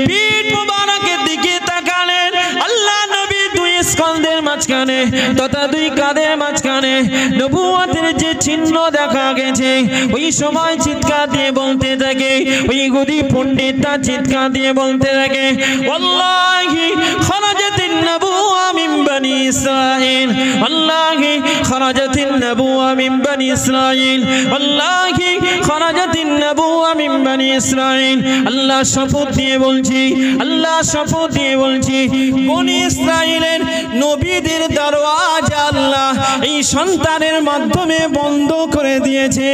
পিঠ মুবারকের দিকে তাকালেন। আল্লাহ নবী দুই স্কন্ধের মাঝখানে তথা দুই কাঁধের মাঝখানে নবুয়তের যে চিহ্ন দেখা গেছে, ওই সময় চিৎকার দিয়ে বলতে থাকে, ওই ইহুদি পণ্ডিতটা চিৎকার দিয়ে বলতে থাকে, ওয়াল্লাহি খারাজাতিন নবুওয়া মিন বানি ইসরাঈল, ওয়াল্লাহি খারাজাতিন নবুওয়া মিন বানি ইসরাঈল, ওয়াল্লাহি খারাজাতিন নবুওয়া মিন বানি ইসরাঈল। আল্লাহ শপথ দিয়ে বলছি, আল্লাহ শপথ দিয়ে বলছি, বনি ইসরাঈলের নবীদের দরওয়াজা আল্লাহ এই সন্তানের মাধ্যমে বন্ধ করে দিয়েছে।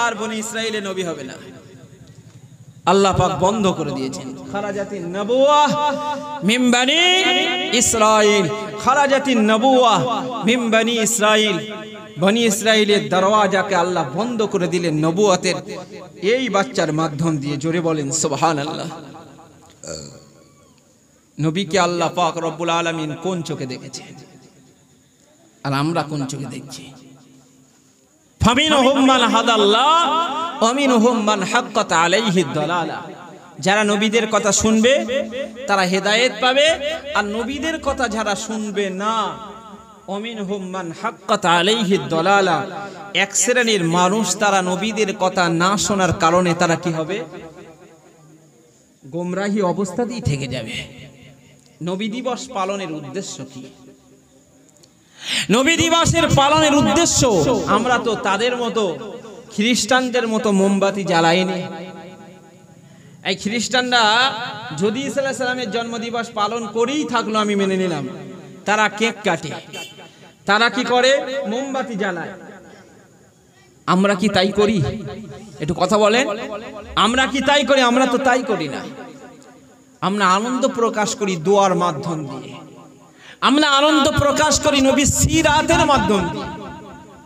আর বনি ইসরাঈলের নবী হবে না, আল্লাহ পাক বন্ধ করে দিয়েছেন। খারাজাতিন নবুওয়া মিন বানি ইসরাঈল, খারাজাতিন নবুওয়া মিন বানি ইসরাঈল। বনি ইসরাঈলের দরওয়াজাকে আল্লাহ বন্ধ করে দিলেন নবুয়তের এই বাচ্চার মাধ্যম দিয়ে। জোরে বলেন সুবহানাল্লাহ। নবীকে আল্লাহ পাক রব্বুল আলামিন কোন চোখে দেখেছে, আর আমরা কোন চোখে দেখছি? ফামিনহুম মান হাদাল্লাহ ওয়া মিনহুম মান হাক্কাত আলাইহি দালালা। যারা নবীদের কথা শুনবে তারা হেদায়েত পাবে, আর নবীদের কথা যারা শুনবে না, ওমিনহুম মান হাক্কাত আলাইহি দালালা, এক শ্রেণীর মানুষ তারা নবীদের কথা না শোনার কারণে তারা কি হবে? গোমরাহী অবস্থাতেই থেকে যাবে। নবী দিবস পালনের উদ্দেশ্য কি? নবী দিবসের পালনের উদ্দেশ্য, আমরা তো তাদের মতো খ্রিস্টানদের মতো মোমবাতি জ্বালাইনি। এই খ্রিস্টানরা যদি ঈসা আলাইহিস সালামের জন্মদিবস পালন করেই থাকলো, আমি মেনে নিলাম, তারা কেক কাটে, তারা কি করে? মোমবাতি জ্বালায়। আমরা কি তাই করি? একটু কথা বলেন, আমরা কি তাই করি? আমরা তো তাই করি না। আমরা আনন্দ প্রকাশ করি দোয়ার মাধ্যম দিয়ে, আমরা আনন্দ প্রকাশ করি নবীর সিরাতের মাধ্যম দিয়ে,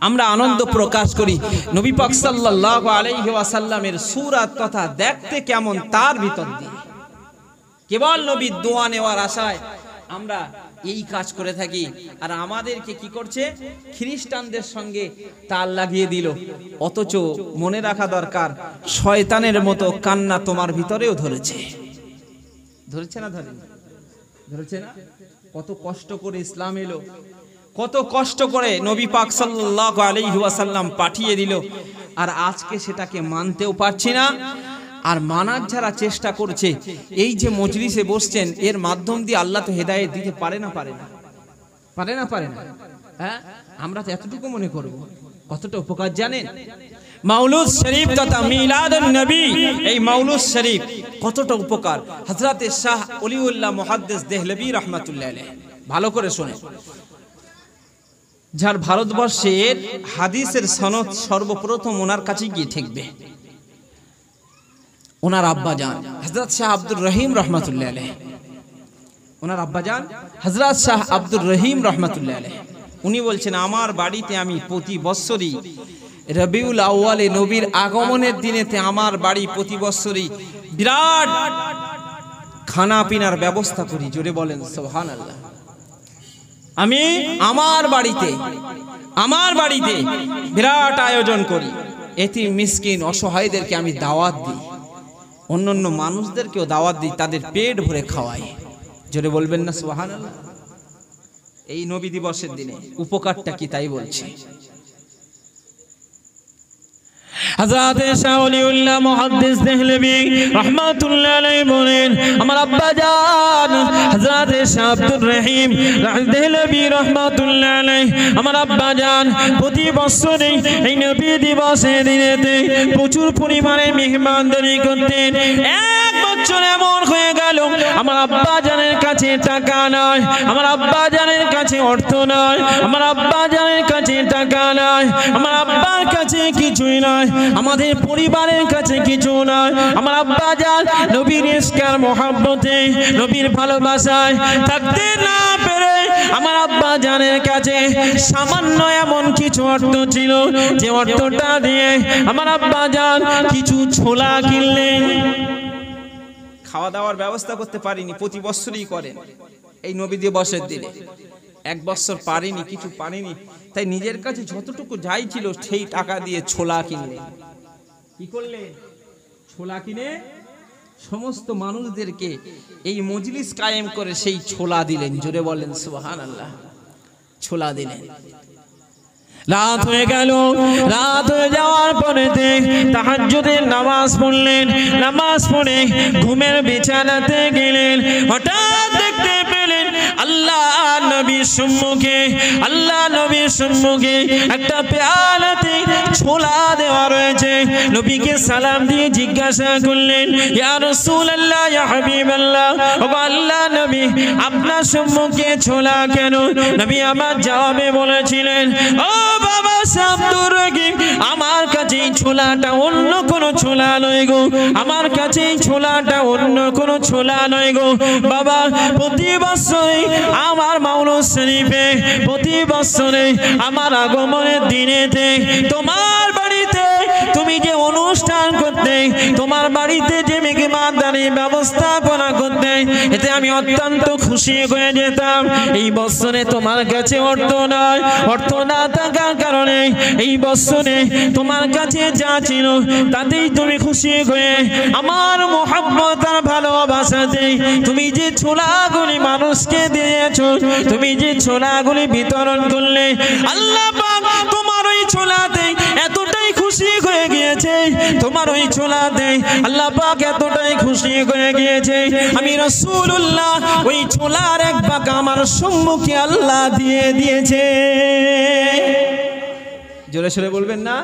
আমরা আনন্দ প্রকাশ করি নবী পাক সাল্লাল্লাহু আলাইহি ওয়াসাল্লামের সূরাত তথা দেখতে কেমন তার ভিতর দিয়ে। কেবল নবীর দোয়া নেওয়ার আশায় আমরা এই কাজ করে থাকি, আর আমাদেরকে কি করছে? খ্রিস্টানদের সঙ্গে তাল লাগিয়ে দিল। অথচ মনে রাখা দরকার, শয়তানের মতো কান্না তোমার ভিতরেও ধরেছে। ধরেছে না? ধরেছে না? কত কষ্ট করে ইসলাম এলো, কত কষ্ট করে নবী পাক সাল্লাল্লাহু আলাইহি ওয়াসাল্লাম পাঠিয়ে দিল, আর আজকে সেটাকে মানতেও পারছি না। আর মানার যারা চেষ্টা করছে, এই যে মজলিসে বসছেন, এর মাধ্যম দিয়ে আল্লাহ তো হেদায়েত দিতে পারে না? পারে না? পারে না পারে না? হ্যাঁ, আমরা তো এতটুকু মনে করব, কতটা উপকার জানেন? মাউলুদ শরীফ তথা মিলাদুন নবী, এই মাউলুদ শরীফ কতটা উপকার। হযরতে শাহ ওলিউল্লাহ মুহাদ্দিস দেহলভী রাহমাতুল্লাহ আলাইহি, ভালো করে শুনে, যার ভারতবর্ষের হাদিসের সনদ সর্বপ্রথম ওনার কাছে গিয়ে ঠেকবে, ওনার আব্বাজান হযরত শাহ আব্দুর রহিম রাহমাতুল্লাহ আলাইহি, ওনার আব্বাজান হযরত শাহ আব্দুর রহিম রাহমাতুল্লাহ আলাইহি, উনি বলছেন আমার বাড়িতে আমি প্রতি বছরই রবিউল আউয়ালে নবীর আগমনের দিনেতে আমার বাড়ি প্রতি বছরই বিরাট খানা পিনার ব্যবস্থা করি। জোরে বলেন সুবহানাল্লাহ। আমি আমার বাড়িতে বিরাট আয়োজন করি, এতিম মিসকিন অসহায়দেরকে আমি দাওয়াত দিই, অন্যান্য মানুষদেরকেও দাওয়াত দিই, তাদের পেট ভরে খাওয়াই। জোরে বলবেন না সুবহানাল্লাহ। এই নবী দিবসের দিনে উপকারটা কি তাই বলছি। হযরতে শাহ ওলিউল্লাহ মুহাদ্দিস দেহলভী রাহমাতুল্লাহ আলাইহি বলেন, আমার আব্বা জান হযরতে শাহ আব্দুর রহিম দেহলভী রাহমাতুল্লাহ আলাইহি, আমার আব্বা জান প্রতি বছরে এই নবী দিবসের দিনেতে প্রচুর পরিমাণে মেহমানদারি করতেন। এক বছর এমন হয়ে গেল আমার আব্বা জানের কাছে টাকা নাই, আমার আব্বা জানের কাছে অর্থ নাই, আমার আব্বা জানের কাছে টাকা নাই, আমার আব্বার কাছে কিছুই নাই, আমাদের পরিবারের কাছে কিছু নাই। আমার আব্বা জান নবীর ইশকার মোহাব্বতে, নবীর ভালোবাসায় থাকতে না পেরে আমার আব্বা জানের কাছে সামান্য এমন কিছু অর্থ ছিল, যে অর্থটা দিয়ে আমার আব্বা জান কিছু ছোলা কিনলেন। খাওয়া দাওয়ার ব্যবস্থা করতে পারিনি, প্রতি বছরই করেন এই নবী দিবসের দিনে। এক বছর পারিনি, কিছু পারিনি, তাই নিজের কাছে যতটুকু যাই ছিল সেই টাকা দিয়ে ছোলা কিনলেন। কি করলেন? ছোলা কিনে সমস্ত মানুষদেরকে এই মজলিস কায়েম করে সেই ছোলা দিলেন। জোরে বলেন সুবহানাল্লাহ। ছোলা দিলেন। রাত হয়ে গেল, রাত হয়ে যাওয়ার পরে তাহাজ্জুদের নামাজ পড়লেন, নামাজ পড়ে ঘুমের বিছানাতে গেলেন। হঠাৎ দেখতে পেলেন আল্লাহ নবীর সম্মুখে একটা পেয়ালাতে ছোলা দেওয়া রয়েছে। নবীকে সালাম দিয়ে জিজ্ঞাসা করলেন, ইয়া রাসূলুল্লাহ, ইয়া হাবিবাল্লাহ, ও আল্লাহ নবী, আপনার সম্মুখে ছোলা কেন? নবী আমার জবাবে বলেছিলেন, ও বাবা আব্দুর রহিম, আমার কাছে ছোলাটা অন্য কোনো ছোলা নয় গো, আমার কাছে ছোলাটা অন্য কোনো ছোলা নয় গো বাবা। প্রতি বছরে আমার মাউলুদ শরীফে, প্রতি বছরে আমার আগমনের দিনেতে তোমার বাড়িতে তুমি যে অনুষ্ঠান করতে, তোমার বাড়িতে যে মেহমানদারির ব্যবস্থাপনা করতে, এতে আমি অত্যন্ত খুশি হয়ে যেতাম। এই বছরে তোমার কাছে অর্থ নয়, অর্থ না থাকার কারণে এই বছরে তোমার কাছে যা ছিল তাতেই তুমি খুশি হয়ে আমার মোহাব্বত আর ভালোবাসাতে তুমি যে ছোলাগুলি মানুষকে দিয়েছো, তুমি যে ছোলাগুলি বিতরণ করলে, আল্লাহ পাক তোমার ওই ছোলাতে এতটাই খুশি হয়ে গিয়েছে, তোমার ওই ছোলাতে আল্লাহ পাক এতটাই খুশি হয়ে গিয়েছে, আমি রাসূলুল্লাহ ওই ছোলার এক ভাগ আমার সম্মুখে আল্লাহ দিয়ে দিয়েছে। জোরে সোরে বলবেন না?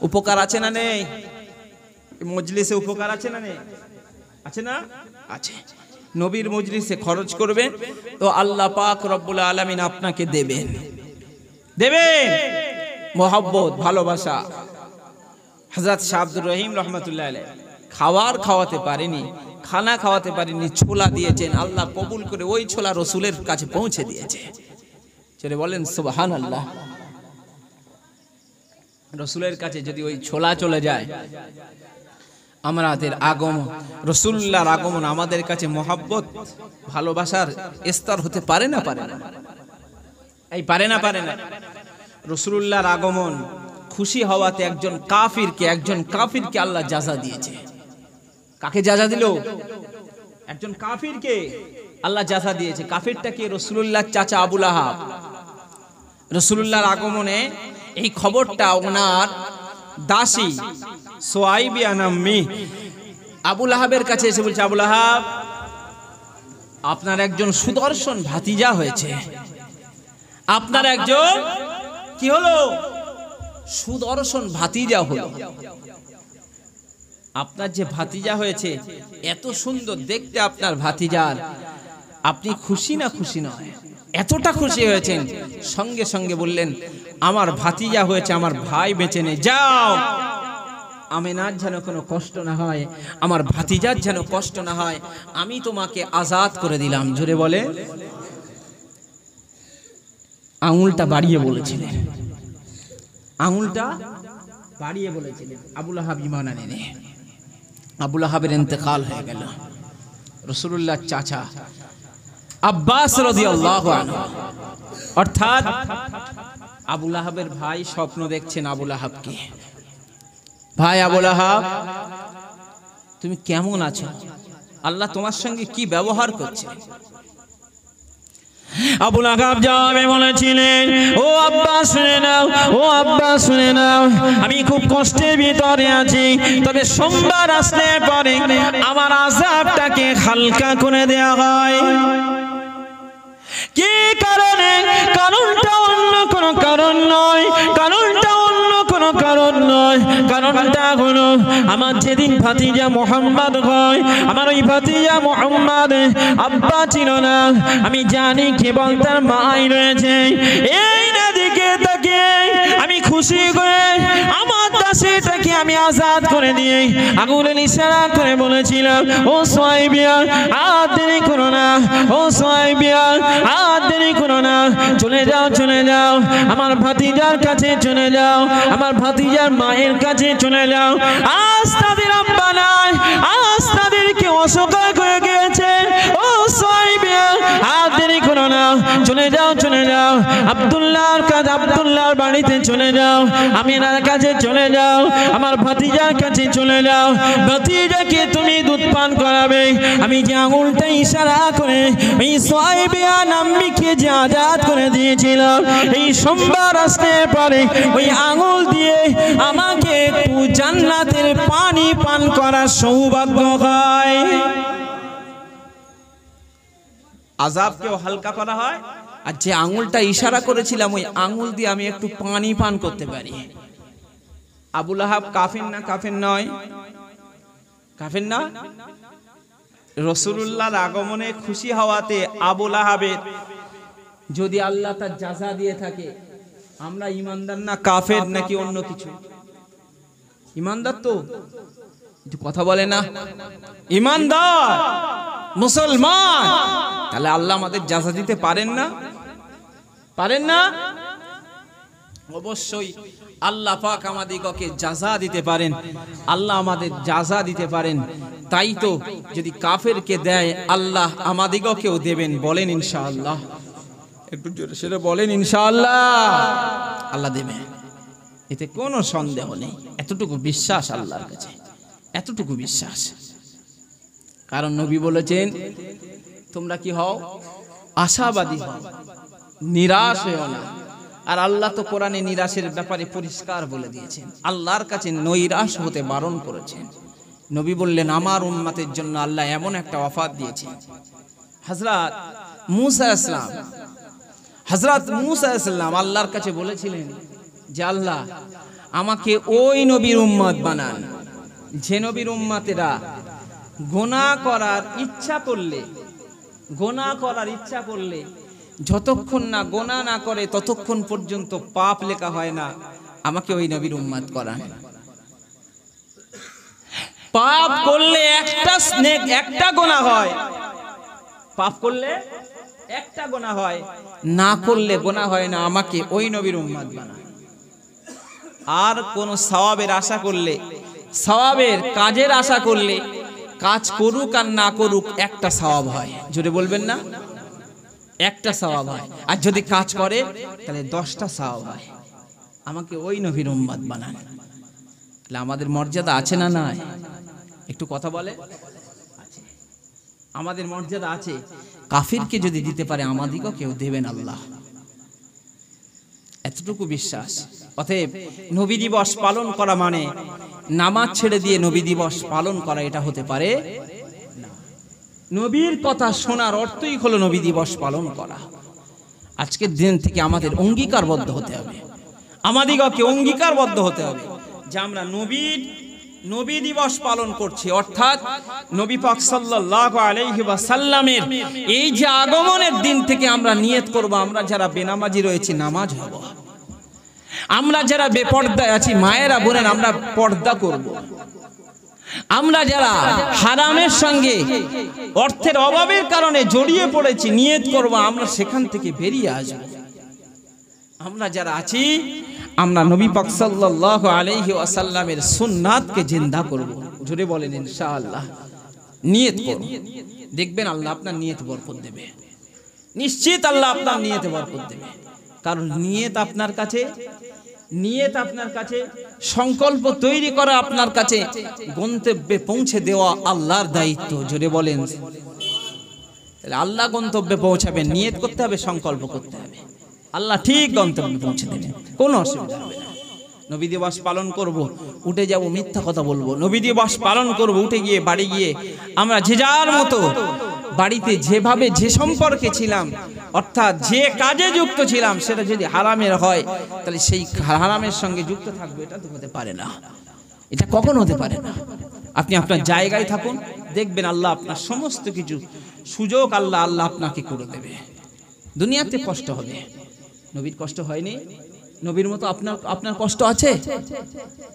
উপকার আছে না নেই? মজলিসে উপকার আছে না নেই? আছে না? আছে। নবীর মজলিসে খরচ করবেন তো আল্লাহ পাক রব্বুল আলামিন আপনাকে দেবেন, মোহাব্বত, ভালোবাসা। হযরত শাহ আব্দুর রহিম রাহমাতুল্লাহ আলাইহি খাওয়াতে পারেনি, খানা খাওয়াতে পারেনি, ছোলা দিয়েছেন, আল্লাহ কবুল করে ওই ছোলা রসুলের কাছে পৌঁছে দিয়েছে। চলে বলেন সুবহানাল্লাহ। রসুলের কাছে যদি ওই ছোলা চলে যায়, আমাদের আগমন, রসুল্লাহর আগমন আমাদের কাছে মোহাব্বত, ভালোবাসার স্তর হতে পারে না? পারে না? এই পারে না? পারে না? রসুল্লাহর আগমন খুশি হওয়াতে একজন কাফিরকে আল্লাহ জাযা দিয়েছে। কাকে জাযা দিল? একজন কাফিরকে আল্লাহ জাযা দিয়েছে। কাফিরটা কি? রসুল্লাহর চাচা আবু লাহাব। রসুল্লাহর আগমনে এই খবরটা ওনার দাসী সোয়াইবিয়া নাম্মি আবু লাহাবের কাছে এসে বলছে, আবু লাহাব, আপনার একজন সুদর্শন ভাতিজা হয়েছে, আপনার একজন কি হলো, সুদর্শন ভাতিজা হলো। আপনার যে ভাতিজা হয়েছে এত সুন্দর দেখতে আপনার ভাতিজার, আপনি খুশি না খুশি নয়? এতটা খুশি হয়েছেন, সঙ্গে সঙ্গে বললেন আমার ভাতিজা হয়েছে, আমার ভাই বেঁচে নেই, যাও আমেনার যেন কোনো কষ্ট না হয়, আমার ভাতিজার যেন কষ্ট না হয়, আমি তোমাকে আজাদ করে দিলাম। জোরে বলে। আঙুলটা বাড়িয়ে বলেছিলেন, আঙুলটা বাড়িয়ে বলেছিলেন। আবুল আহাব ঈমান আনেনি। আবুল আহাবের ইন্তেকাল হয়ে গেল। রাসূলুল্লাহর চাচা আব্বাস রাদিয়াল্লাহু আনহু, অর্থাৎ আবুল আহাবের ভাই স্বপ্ন দেখছেন আবুল আহাবকে, ভাই আবুল আহাব তুমি কেমন আছো, আল্লাহ তোমার সঙ্গে কি ব্যবহার করছে? আবুল আহাব জবাবে বলেছিলেন, ও আব্বা শুনে নাও, ও আব্বা শুনে নাও, আমি খুব কষ্টের ভিতরে আছি, তবে সোমবার আসলে পরে আমার আযাবটাকে হালকা করে দেয়া হয়। কি কারণে? কারণটা অন্য কোনো কারণ নয়, কারণটা অন্য কোনো কারণ নয়, কারণটা হলো আমার যেদিন ভাতিজা মোহাম্মদ হয়, আমার ওই ভাতিজা মোহাম্মদ আব্বা ছিল না, আমি জানি কেবল তার মাই রয়েছে। এই না দিকে তাকিয়ে আমি খুশি করে আমার দাসীটাকে আমি আজাদ করে দিয়ে আগুনের ইশারা করে বলেছিলাম, ও সোয়াইবিয়া আর দেরি করো না, ও সোয়াইবিয়া আর দেরি করো না, চলে যাও চলে যাও, আমার ভাতিজার কাছে চলে যাও, আমার ভাতিজার মায়ের কাছে চলে যাও। আজ তাদের আব্বা নাই, আজ তাদেরকে অস্বীকার করে গিয়েছে, ও সোয়াইবিয়া আর দেরি করো না, চলে যাও চলে যাও, আব্দুল্লাহর কাছে, আব্দুল্লাহর বাড়িতে চলে যাও, আমিনার কাছে চলে যাও, আমার ভাতিজার কাছে চলে যাও, ভাতিজাকে তুমি দুধ পান করাবে। আমি যে আঙুলটা ইশারা করে এই সোয়াইবিয়া নাম্মীকে যে আজাদ করে দিয়েছিলাম, এই সোমবার আসতে পারে ওই আঙুল দিয়ে আমাকে একটু জান্নাতের পানি পান করার সৌভাগ্য হয়। আযাবকেও হালকা করা হয়, আর যে আঙুলটা ইশারা করেছিলাম ওই আঙুল দিয়ে আমি একটু পানি পান করতে পারি। আবুল আহাব কাফির না কাফির নয়? কাফির না? রাসূলুল্লাহর আগমনে খুশি হওয়াতে আবুল আহাবের যদি আল্লাহ তার জাযা দিয়ে থাকে, আমরা ইমানদার না কাফের নাকি অন্য কিছু? ইমানদার তো, একটু কথা বলে না, ইমানদার মুসলমান, তাহলে আল্লাহ আমাদের জাযা দিতে পারেন না? পারেন না? অবশ্যই আল্লাহ পাক আমাদিগকে জাযা দিতে পারেন, আল্লাহ আমাদের জাযা দিতে পারেন। তাই তো যদি কাফেরকে দেয় আল্লাহ আমাদিগকেও দেবেন, বলেন ইনশাআল্লাহ। একটু জোরে সেটা বলেন ইনশাআল্লাহ, আল্লাহ দেবেন, এতে কোনো সন্দেহ নেই। এতটুকু বিশ্বাস আল্লাহর কাছে, এতটুকু বিশ্বাস। কারণ নবী বলেছেন তোমরা কি হও, আশাবাদী হও, নিরাশ হও না। আর আল্লাহ তো কোরআনে নিরাশের ব্যাপারে পরিষ্কার বলে দিয়েছেন, আল্লাহর কাছে নৈরাশ হতে বারণ করেছেন। নবী বললেন আমার উম্মতের জন্য আল্লাহ এমন একটা ওয়াফাত দিয়েছেন। হযরত মূসা আলাইহিস সালাম আল্লাহর কাছে বলেছিলেন যে আল্লাহ আমাকে ওই নবীর উম্মত বানান যে নবীর উম্মতেরা গুনাহ করার ইচ্ছা করলে যতক্ষণ না গুনাহ না করে ততক্ষণ পর্যন্ত পাপ লেখা হয় না, আমাকে ওই নবীর উম্মত করান। পাপ করলে একটা গুনাহ হয়, পাপ করলে একটা গুনাহ হয়, না করলে গুনাহ হয় না, আমাকে ওই নবীর উম্মত বানান। আর কোন সওয়াবের আশা করলে, সওয়াবের কাজের আশা করলে, কাজ করুক আর না করুক একটা সওয়াব হয়। জোরে বলবেন না? একটা সওয়াব হয়। আর যদি কাজ করে তাহলে 10টা সওয়াব হয়। আমাকে ওই নবীর উম্মত বানান। তাহলে আমাদের মর্যাদা আছে না নাই? একটু কথা বলে। আছে, আমাদের মর্যাদা আছে। কাফিরকে যদি দিতে পারে আমাদিগও কেউ দেবেন আল্লাহ, এতটুকু বিশ্বাস। অতএব নবী দিবস পালন করা মানে নামাজ ছেড়ে দিয়ে নবী দিবস পালন করা, এটা হতে পারে না। নবীর কথা শোনার অর্থই হলো নবী দিবস পালন করা। আজকের দিন থেকে আমাদের অঙ্গীকারবদ্ধ হতে হবে, আমাদিগকে অঙ্গীকারবদ্ধ হতে হবে যে আমরা নবী দিবস পালন করছি, অর্থাৎ নবী পাক সাল্লাল্লাহু আলাইহি ওয়াসাল্লামের এই যে আগমনের দিন থেকে আমরা নিয়ত করব, আমরা যারা বেনামাজি রয়েছি নামাজ হব, আমরা যারা বেপর্দায় আছি মায়েরা বোনেরা আমরা পর্দা করব, আমরা যারা হারামের সঙ্গে অর্থের অভাবের কারণে জড়িয়ে পড়েছি নিয়ত করব আমরা সেখান থেকে বেরিয়ে আসব। আমরা যারা আছি আমরা নবী পাক সাল্লাল্লাহু আলাইহি ওয়াসাল্লামের সুন্নাতকে জিন্দা করব। জোরে বলেন ইনশাআল্লাহ। নিয়ত করুন, দেখবেন আল্লাহ আপনার নিয়ত বরকত দেবে, নিশ্চিত আল্লাহ আপনার নিয়তে বরকত দেবে। কারণ নিয়ত আপনার কাছে সংকল্প তৈরি করা আপনার কাছে গন্তব্যে পৌঁছে দেওয়া আল্লাহর দায়িত্ব। জোরে বলেন, তাহলে আল্লাহ গন্তব্যে পৌঁছাবেন, নিয়ত করতে হবে, সংকল্প করতে হবে, আল্লাহ ঠিক গন্তব্যে পৌঁছে দেবেন, কোনো অসুবিধা হবে না। নবী দিবস পালন করব, উঠে যাব মিথ্যা কথা বলবো, নবী দিবস পালন করব, উঠে গিয়ে বাড়ি গিয়ে আমরা যে যার মতো বাড়িতে যেভাবে যে সম্পর্কে ছিলাম অর্থাৎ যে কাজে যুক্ত ছিলাম সেটা যদি হারামের হয় তাহলে সেই হারামের সঙ্গে যুক্ত থাকবে, এটা তো হতে পারে না, এটা কখন হতে পারে না। আপনি আপনার জায়গায় থাকুন, দেখবেন আল্লাহ আপনার সমস্ত কিছু সুযোগ আল্লাহ আপনাকে করে দেবে। দুনিয়াতে কষ্ট হবে, নবীর কষ্ট হয়নি, নবীর মতো আপনার কষ্ট আছে,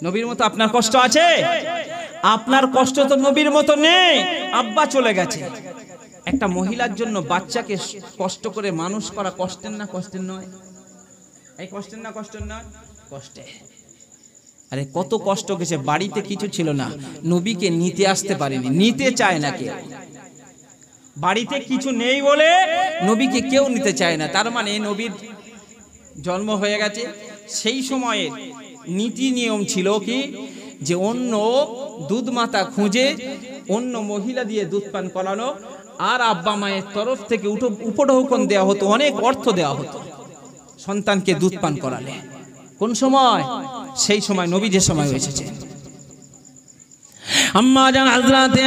নবীর মতো আপনার কষ্ট আছে, আপনার কষ্ট তো নবীর মতো নেই। আব্বা চলে গেছে, একটা মহিলার জন্য বাচ্চাকে কষ্ট করে মানুষ করা কষ্টের না কষ্টের নয়? এই কষ্টের না কষ্টের নয়? কষ্টে। আরে কত কষ্ট গেছে, বাড়িতে কিছু ছিল না, নবীকে নিতে আসতে পারেনি, নিতে চায় না কেউ, বাড়িতে কিছু নেই বলে নবীকে কেউ নিতে চায় না। তার মানে নবীর জন্ম হয়ে গেছে। সেই সময়ের নীতি নিয়ম ছিল কি যে অন্য দুধ মাতা খুঁজে অন্য মহিলা দিয়ে দুধ পান করানো, আর আব্বা মায়ের তরফ থেকে উপঢৌকন দেওয়া হতো, অনেক অর্থ দেওয়া হতো সন্তানকে দুধ পান করালে। কোন সময়? সেই সময় নবী যে সময় এসেছে। আম্মা জান হযরতে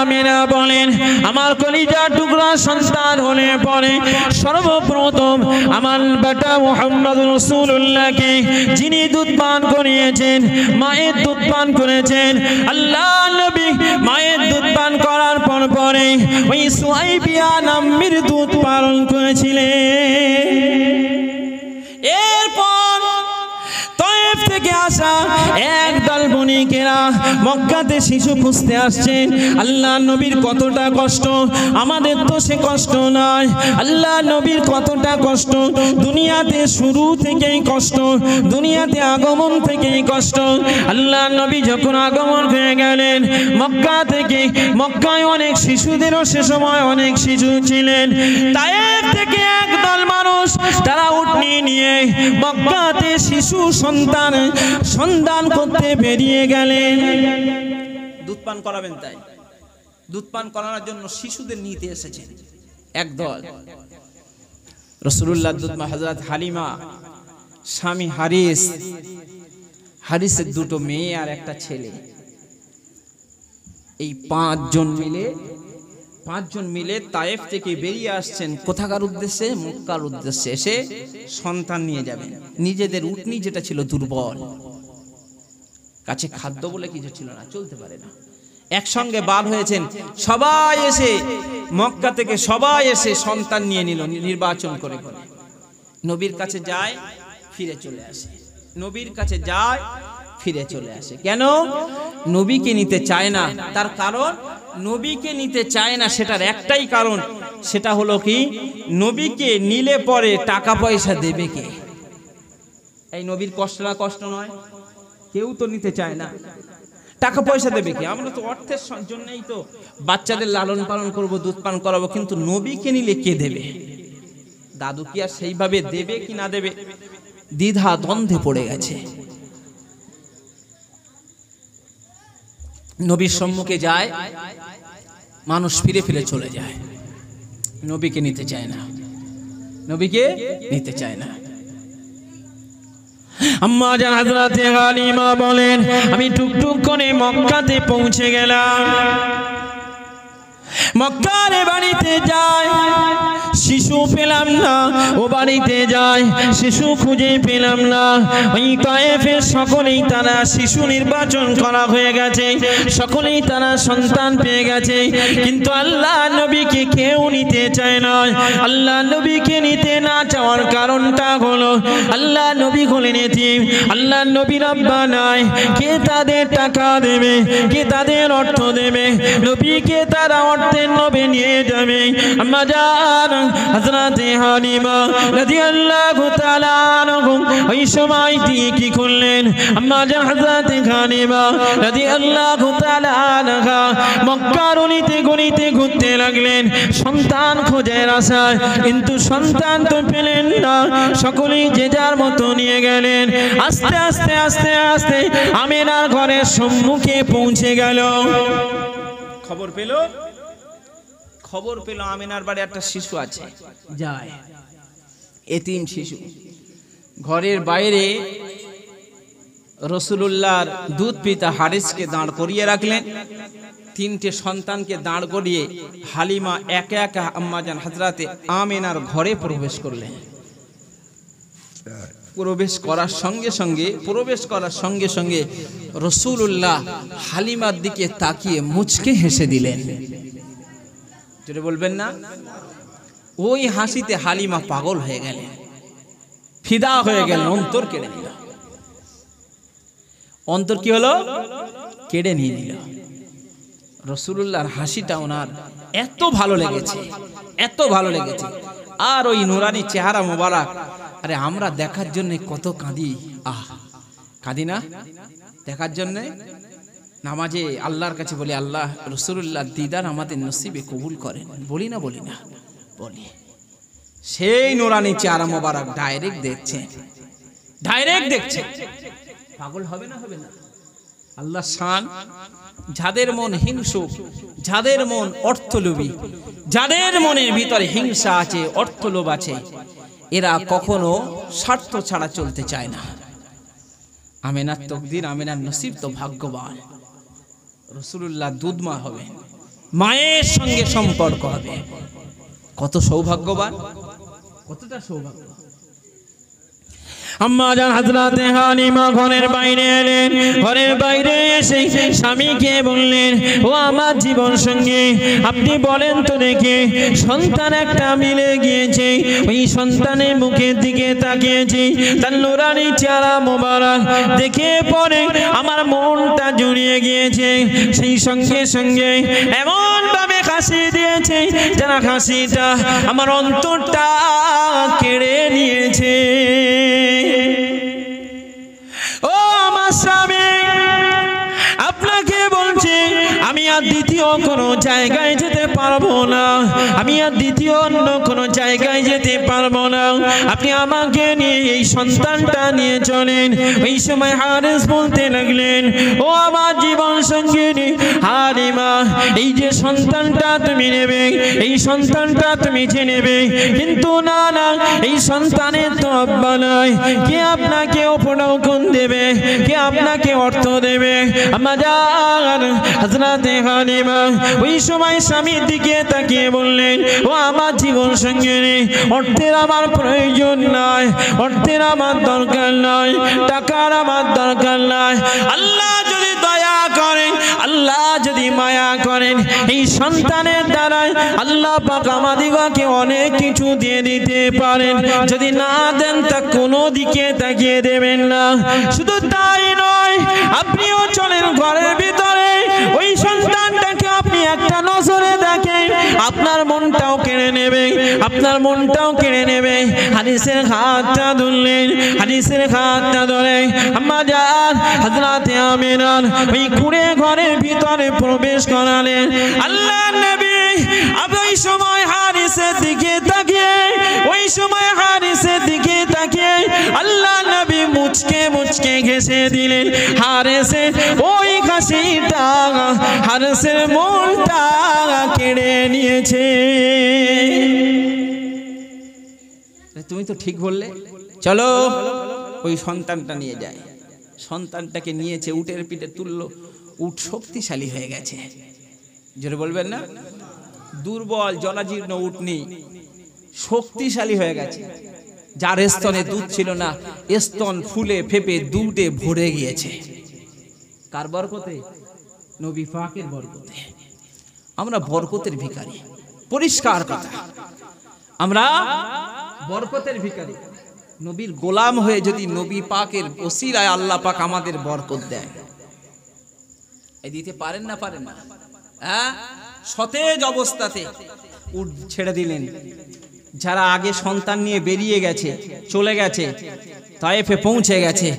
আমিনা বলেন আমার কলিজার টুকরা সন্তান হলে পরে সর্বপ্রথম আমার বেটা মুহাম্মদ রাসূলুল্লাহকে যিনি দুধ পান করিয়েছেন, মায়ের দুধ পান করেছেন, আল্লাহ নবী মায়ের দুধ পান করার পরে ওই সুহাইবিয়া নামের দুধ পান করেছিলেন। এরপর তায়েফ থেকে আসা একদল বণিকেরা মক্কাতে শিশু খুঁজতে আসছেন। আল্লাহ নবীর কতটা কষ্ট, আমাদের তো সে কষ্ট নয়। আল্লাহ নবীর কতটা কষ্ট, দুনিয়াতে শুরু থেকেই কষ্ট, দুনিয়াতে আগমন থেকেই কষ্ট। আল্লাহ নবী যখন আগমন হয়ে গেলেন মক্কা থেকে, মক্কায় অনেক শিশুদেরও সে সময় অনেক শিশু ছিলেন। তায়েফ থেকে একদল মানুষ তারা উটনি নিয়ে মক্কাতে শিশু সন্ধান করতে বেরিয়ে গেলেন। দুধ পান করাবেন, তাই দুধ পান করানোর জন্য শিশুদের নিতে এসেছেন একদল। রাসূলুল্লাহ দুধ মা হযরত হালিমা, স্বামী হারিসের দুটো মেয়ে আর একটা ছেলে, এই পাঁচজন মিলে তায়েফ থেকে বেরিয়ে আসছেন। কোথাকার উদ্দেশ্যে? মক্কার উদ্দেশ্যে। এসে সন্তান নিয়ে যাবেন। নিজেদের উটনি যেটা ছিল দুর্বল, কাছে খাদ্য বলে কিছু ছিল না, চলতে পারে না, একসঙ্গে বার হয়েছেন সবাই, এসে মক্কা থেকে সবাই এসে সন্তান নিয়ে নিল নির্বাচন করে করে। নবীর কাছে যায়, ফিরে চলে আসে, নবীর কাছে যায়, ফিরে চলে আসে। কেন? নবীকে নিতে চায় না। তার কারণ, নবীকে নিতে চায় না সেটার একটাই কারণ, সেটা হলো কি নবীকে নিলে পরে টাকা পয়সা দেবে কে? এই নবীর কষ্ট না কষ্ট নয়? কেউ তো নিতে চায় না, টাকা পয়সা দেবে কে? আমরা তো অর্থের জন্যই তো বাচ্চাদের লালন পালন করব, দুধ পান করাবো, কিন্তু নবীকে নিলে কে দেবে? দাদু কি আর সেইভাবে দেবে কি না দেবে দ্বিধা দ্বন্দ্বে পড়ে গেছে। নবীর সম্মুখে যায়, মানুষ ফিরে ফিরে চলে যায়, নবীকে নিতে চায় না, নবীকে নিতে চায় না। আম্মা জান হযরতে হালিমা বলেন আমি টুকটুক করে মক্কাতে পৌঁছে গেলাম। মক্কার বাড়িতে যায়, শিশু পেলাম না। ও বাড়িতে যায়, শিশু খুঁজে পেলাম না। ওই তায়েফের সকলেই তারা শিশু নির্বাচন করা হয়ে গেছে, সকলেই তারা সন্তান পেয়ে গেছে, কিন্তু আল্লাহ নবীকে কেউ নিতে চায় না। আল্লাহ নবীকে নিতে না চাওয়ার কারণটা হলো আল্লাহ নবী হলেন এতিম, আল্লাহ নবী রাব্বা নাই। কে তাদের টাকা দেবে, কে তাদের অর্থ দেবে? নবীকে তারা অর্থের লোভে নিয়ে যাবে। আম্মা জান হযরতে হালিমা রাদিয়াল্লাহু তাআলা আনহুম ওই সময় কি করলেন? আম্মা জান হযরতে হালিমা রাদিয়াল্লাহু তাআলা আনহা মক্কার অলিতে গলিতে ঘুরতে লাগলেন সন্তান খোঁজার আশায়, কিন্তু সন্তান তো পেলেন না। সকলেই যে যার মতো নিয়ে গেলেন। আস্তে আস্তে আস্তে আস্তে আমিনার ঘরের সম্মুখে পৌঁছে গেল। খবর পেল আমিনার বাড়ি একটা শিশু আছে, যায় এতিম শিশু। ঘরের বাইরে রাসূলুল্লাহর দুধ পিতা হারিসকে দাঁড় করিয়ে রাখলেন। তিনটে সন্তানকে দাঁড় করিয়ে হালিমা একা একা আম্মাজান হযরতে আমিনার ঘরে প্রবেশ করলেন। প্রবেশ করার সঙ্গে সঙ্গে রাসূলুল্লাহ হালিমার দিকে তাকিয়ে মুচকে হেসে দিলেন। জোরে বলবেন না? ওই হাসিতে হালিমা পাগল হয়ে গেলেন, ফিদা হয়ে গেলেন, অন্তর কেড়ে নিল। অন্তর কি হলো? কেড়ে নিয়ে নিল। রাসূলুল্লাহর হাসিটা ওনার এত ভালো লেগেছে, এত ভালো লেগেছে। আর ওই নুরানি চেহারা মোবারক, আরে আমরা দেখার জন্য কত কাঁদি, কাঁদি না দেখার জন্য? নামাজে আল্লাহর কাছে বলি, আল্লাহ রাসূলুল্লাহ দিদার আমাদের নসিবে কবুল করেন, বলি না বলি? সেই নুরানি চেহারা মোবারক ডাইরেক্ট দেখছে। পাগল হবে না? আল্লাহ শান। যাদের মন হিংসুক, যাদের মন অর্থলোভী, যাদের মনের ভিতরে হিংসা আছে, অর্থলোভ আছে, এরা কখনো স্বার্থ ছাড়া চলতে চায় না। আমিনার তকদির, আমিনার নসিব তো ভাগ্যবান। রাসূলুল্লাহ দুধমা হবে, মায়ের সঙ্গে সম্পর্ক হবে। কত সৌভাগ্যবান, কতটা সৌভাগ্য। আম্মা জান হযরতে হালিমা ঘরের বাইরে এলেন। ঘরের বাইরে এসে স্বামীকে বললেন, ও আমার জীবন সঙ্গী, আপনি বলেন তো দেখি, সন্তান একটা মিলে গিয়েছে। ওই সন্তানের মুখের দিকে তাকিয়েছি, তার নুরানি চেহারা মোবারক দেখে পরে আমার মনটা জুড়িয়ে গিয়েছে। সেই সঙ্গে সঙ্গে এমন ভাবে হাসি দিয়েছে, যারা হাসিটা আমার অন্তরটা কেড়ে নিয়েছে। ও আমার স্বামী, আপনাকে বলছি, আমি আর দ্বিতীয় কোনো জায়গায় যেতে পারবো না, আমি আর দ্বিতীয় অন্য কোনো জায়গায় যেতে পারবো না। আপনি আমাকে নিয়ে এই সন্তানটা নিয়ে চলেন। ওই সময় হারিস বলতে লাগলেন, ও আমার জীবন সঙ্গিনী হালিমা, এই যে সন্তানটা তুমি নেবে, এই সন্তানটা তুমি নেবে, কিন্তু না, এই সন্তানের তো আব্বা নাই। কে আপনাকে উপঢৌকন দেবে, কে আপনাকে অর্থ দেবে? আম্মা জান হযরতে হালিমা ওই সময় স্বামীর দিকে তাকিয়ে বললেন, ও আমার জীবন সঙ্গিনী, অর্থের আমার প্রয়োজন নাই, অর্থের আমার দরকার নাই, টাকার আমার দরকার নাই। আল্লাহ যদি দয়া করেন, আল্লাহ যদি মায়া করেন, এই সন্তানের দ্বারাই আল্লাহ পাক আমাদিগকে অনেক কিছু দিয়ে দিতে পারেন। যদি না দেন তা কোনো দিকে তাকিয়ে দেবেন না। শুধু তাই নয়, আপনিও চলেন ঘরের ভিতরে, ওই সন্তানটাকে আপনি একটা নজরে দেখেন, আপনার মনটাও কেড়ে নেবে, আপনার মনটাও কেড়ে নেবে। হাদিসের হাতটা ধরলেন, হাদিসের হাতটা ধরে আম্মা জান হযরতে আমিনার ওই কুঁড়ে ঘরের ভিতরে প্রবেশ করালেন। আল্লাহ নবী ওই সময় হারিসের দিকে তাকিয়ে, ওই সময় হারিসের দিকে তাকিয়ে আল্লাহ নবী মুচকে মুচকে ঘেঁষে দিলেন। হারিসের ওই হাসিটা হারিসের মনটা কেড়ে নিয়েছে। তুমি তো ঠিক বললে, চলো ওই সন্তানটা নিয়ে যায়। সন্তানটাকে নিয়েছে, উটের পিঠে তুললো, উট শক্তিশালী হয়ে গেছে। জোরে বলবেন না? দুর্বল জরাজীর্ণ উটনি শক্তিশালী হয়ে গেছে, যার স্তনে দুধ ছিল না, স্তন ফুলে ফেপে দুধে ভরে গিয়েছে। কার বরকতে? নবী পাকের বরকতে। আমরা বরকতের ভিখারি, পরিষ্কার কথা, আমরা বরকতের ভিখারি। নবীর গোলাম হয়ে যদি নবী পাকের ওসিলায় আল্লাহ পাক আমাদের বরকত দেয়, এই দিতে পারেন না? পারেন না? হ্যাঁ, সতেজ অবস্থাতে উট ছেড়ে দিলেন। যারা আগে সন্তান নিয়ে বেরিয়ে গেছে, চলে গেছে, তায়েফে পৌঁছে গেছে,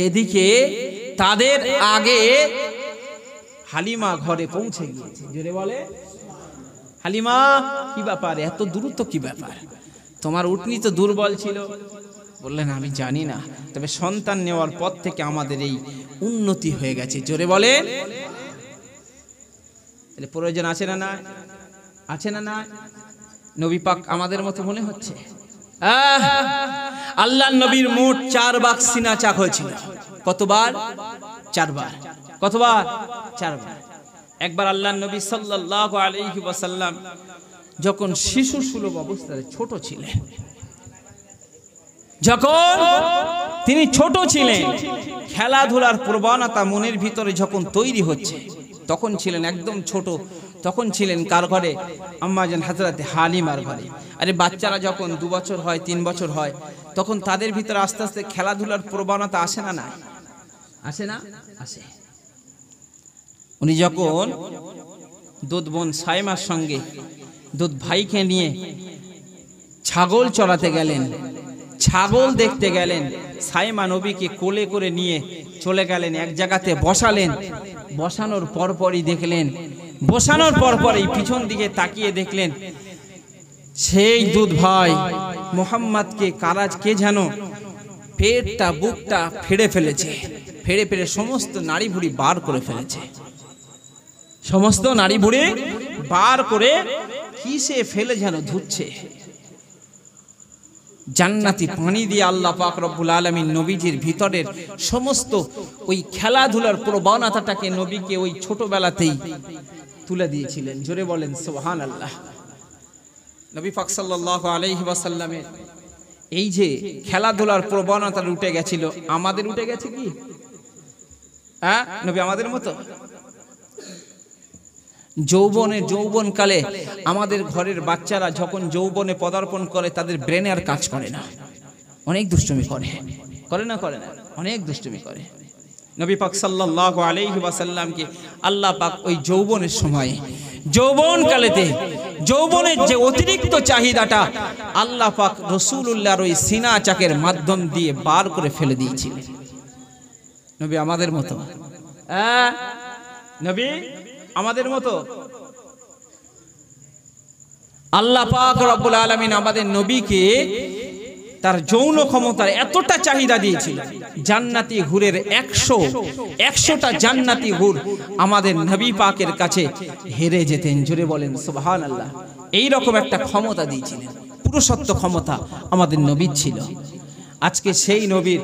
এদিকে তাদের আগে হালিমা ঘরে পৌঁছে গিয়েছে। জোরে বলে হালিমা, কি ব্যাপার, এত দূরত্ব কি ব্যাপার? তোমার উটনি তো দুর্বল ছিল। বললেন আমি জানি না, তবে সন্তান নেওয়ার পর থেকে আমাদের এই উন্নতি হয়ে গেছে। জোরে বলে প্রয়োজন আছে না? না আছে না? না নবী পাক আমাদের মতো মনে হচ্ছে? আল্লাহ নবীর মোট 4 বার সিনা চাক হয়েছিল। কতবার? 4 বার। কতবার? 4 বার। একবার আল্লাহ নবী সাল্লাল্লাহু আলাইহি ওয়াসাল্লাম যখন শিশু সুলভ অবস্থায় ছোট ছিলেন, যখন তিনি ছোট ছিলেন, খেলাধুলার প্রবণতা মনের ভিতরে যখন তৈরি হচ্ছে, তখন ছিলেন একদম ছোট। তখন ছিলেন কার ঘরে? আম্মাজান হযরত হালিমার ঘরে। আরে বাচ্চারা যখন 2 বছর হয়, 3 বছর হয়, তখন তাদের ভিতরে আস্তে আস্তে খেলাধুলার প্রবণতা আসে না? না আসে না? আসে। উনি যখন দুধ বোন সাইমার সঙ্গে দুধ ভাইকে নিয়ে ছাগল চড়াতে গেলেন, ছাগল দেখতে গেলেন, সাইমা নবীকে কোলে করে নিয়ে চলে গেলেন, এক জায়গাতে বসালেন। বসানোর পরপরই দেখলেন, বসানোর পরপরই পিছন দিকে তাকিয়ে দেখলেন সেই দুধ ভাই মোহাম্মদকে কারাজ কে যেন পেটটা বুকটা ফেড়ে ফেলেছে, ফেড়ে ফেড়ে সমস্ত নাড়ি ভুড়ি বার করে ফেলেছে। সমস্ত নাড়ি ভুড়ি বার করে কিসে ফেলে যেন ধুচ্ছে। জান্নাতি পানি দিয়ে আল্লাহ পাক রব্বুল আলামিন নবীজির ভিতরের সমস্ত ওই খেলাধুলার প্রবণতাটাকে নবীকে ওই ছোটবেলাতেই তুলে দিয়েছিলেন। জোরে বলেন সুবহানাল্লাহ। নবী পাক সাল্লাল্লাহু আলাইহি ওয়াসাল্লামের এই যে খেলাধুলার প্রবণতা উঠে গেছিল, আমাদের উঠে গেছে কি? হ্যাঁ, নবী আমাদের মতো যৌবনকালে আমাদের ঘরের বাচ্চারা যখন যৌবনে পদার্পণ করে, তাদের ব্রেনে আর কাজ করে না, অনেক দুষ্টুমি করে। করে না? করে না? অনেক দুষ্টুমি করে। নবী পাক সাল্লাল্লাহু আলাইহি ওয়াসাল্লামকে আল্লাহ পাক ওই যৌবনের সময়ে, যৌবনকালেতে যৌবনের যে অতিরিক্ত চাহিদাটা আল্লাহ পাক রাসূলুল্লাহর ওই সিনা চাকের মাধ্যম দিয়ে বার করে ফেলে দিয়েছিলেন। নবী আমাদের মতো? নবী আমাদের মতো? আল্লাহ পাক রব্বুল আলামিন আমাদের নবীকে তার যৌন ক্ষমতার এতটা চাহিদা দিয়েছিল, জান্নাতি হুরের 100টা জান্নাতি হুর আমাদের নবী পাকের কাছে হেরে যেতেন। জোরে বলেন সুবহানাল্লাহ। এই রকম একটা ক্ষমতা দিয়েছিলেন, পুরুষত্ব ক্ষমতা আমাদের নবীর ছিল। আজকে সেই নবীর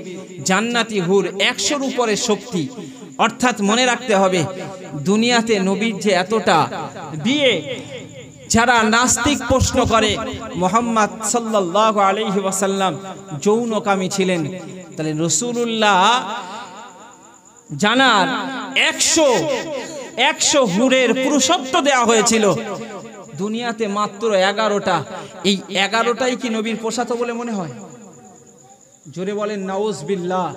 জান্নাতি হুর 100-র উপরে শক্তি। অর্থাৎ মনে রাখতে হবে, দুনিয়াতে নবীর যে এতটা বিয়ে, যারা নাস্তিক প্রশ্ন করে মুহাম্মদ সাল্লাল্লাহু আলাইহি ওয়াসাল্লাম যৌনকামী ছিলেন, তাহলে রাসূলুল্লাহ জানার 100 হুরের পুরুষত্ব দেওয়া হয়েছিল, দুনিয়াতে মাত্র 11টা। এই 11টাই কি নবীর পোশাতো বলে মনে হয়? জোরে বলেন নাউজুবিল্লাহ।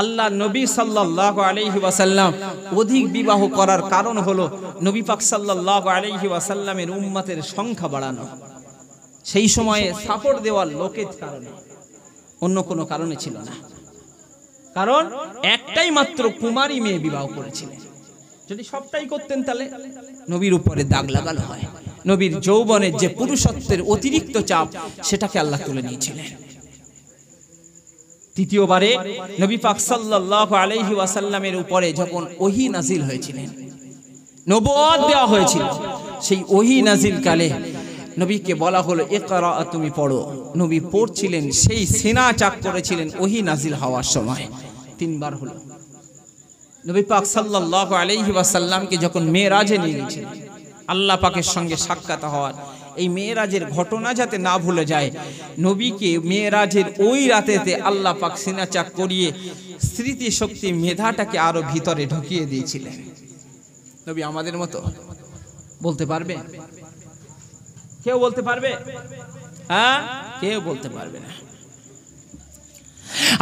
আল্লাহ নবী সাল্লাল্লাহু আলাইহি ওয়াসাল্লাম অধিক বিবাহ করার কারণ হলো নবী পাক সাল্লাল্লাহু আলাইহি ওয়াসাল্লামের উম্মতের সংখ্যা বাড়ানো, সেই সময়ে সাপোর্ট দেওয়ার লোকের কারণে, অন্য কোনো কারণে ছিল না। কারণ একটাই মাত্র কুমারী মেয়ে বিবাহ করেছিলেন। যদি সবটাই করতেন তাহলে নবীর উপরে দাগ লাগানো হয়। নবীর যৌবনের যে পুরুষত্বের অতিরিক্ত চাপ, সেটাকে আল্লাহ তুলে নিয়েছিলেন। তৃতীয়বারে নবী পাক সাল্লাল্লাহু আলাইহি ওয়াসাল্লামের উপরে যখন ওহী নাজিল হয়েছিলেন, নবুয়ত দেওয়া হয়েছিল, সেই ওহী নাজিল কালে নবীকে বলা হলো ইকরা, তুমি পড়ো। নবী পড়ছিলেন, সেই সিনা চাক করেছিলেন ওহী নাজিল হওয়ার সময়। 3 বার হলো। নবী পাক সাল্লাল্লাহু আলাইহি ওয়াসাল্লামকে যখন মেরাজে নিয়ে গেছিলেন, আল্লাহ পাকের সঙ্গে সাক্ষাৎ হওয়ার, এই মেয়েরাজের ঘটনা যাতে না ভুলে যায়, নবীকে মেয়েরাজের ওই রাতেতে আল্লাহ পাক সিনাচাক করিয়ে স্মৃতিশক্তি মেধাটাকে আরো ভিতরে ঢুকিয়ে দিয়েছিলেন। নবী আমাদের মতো বলতে পারবে? কেউ বলতে পারবে? হ্যাঁ, কেউ বলতে পারবে না।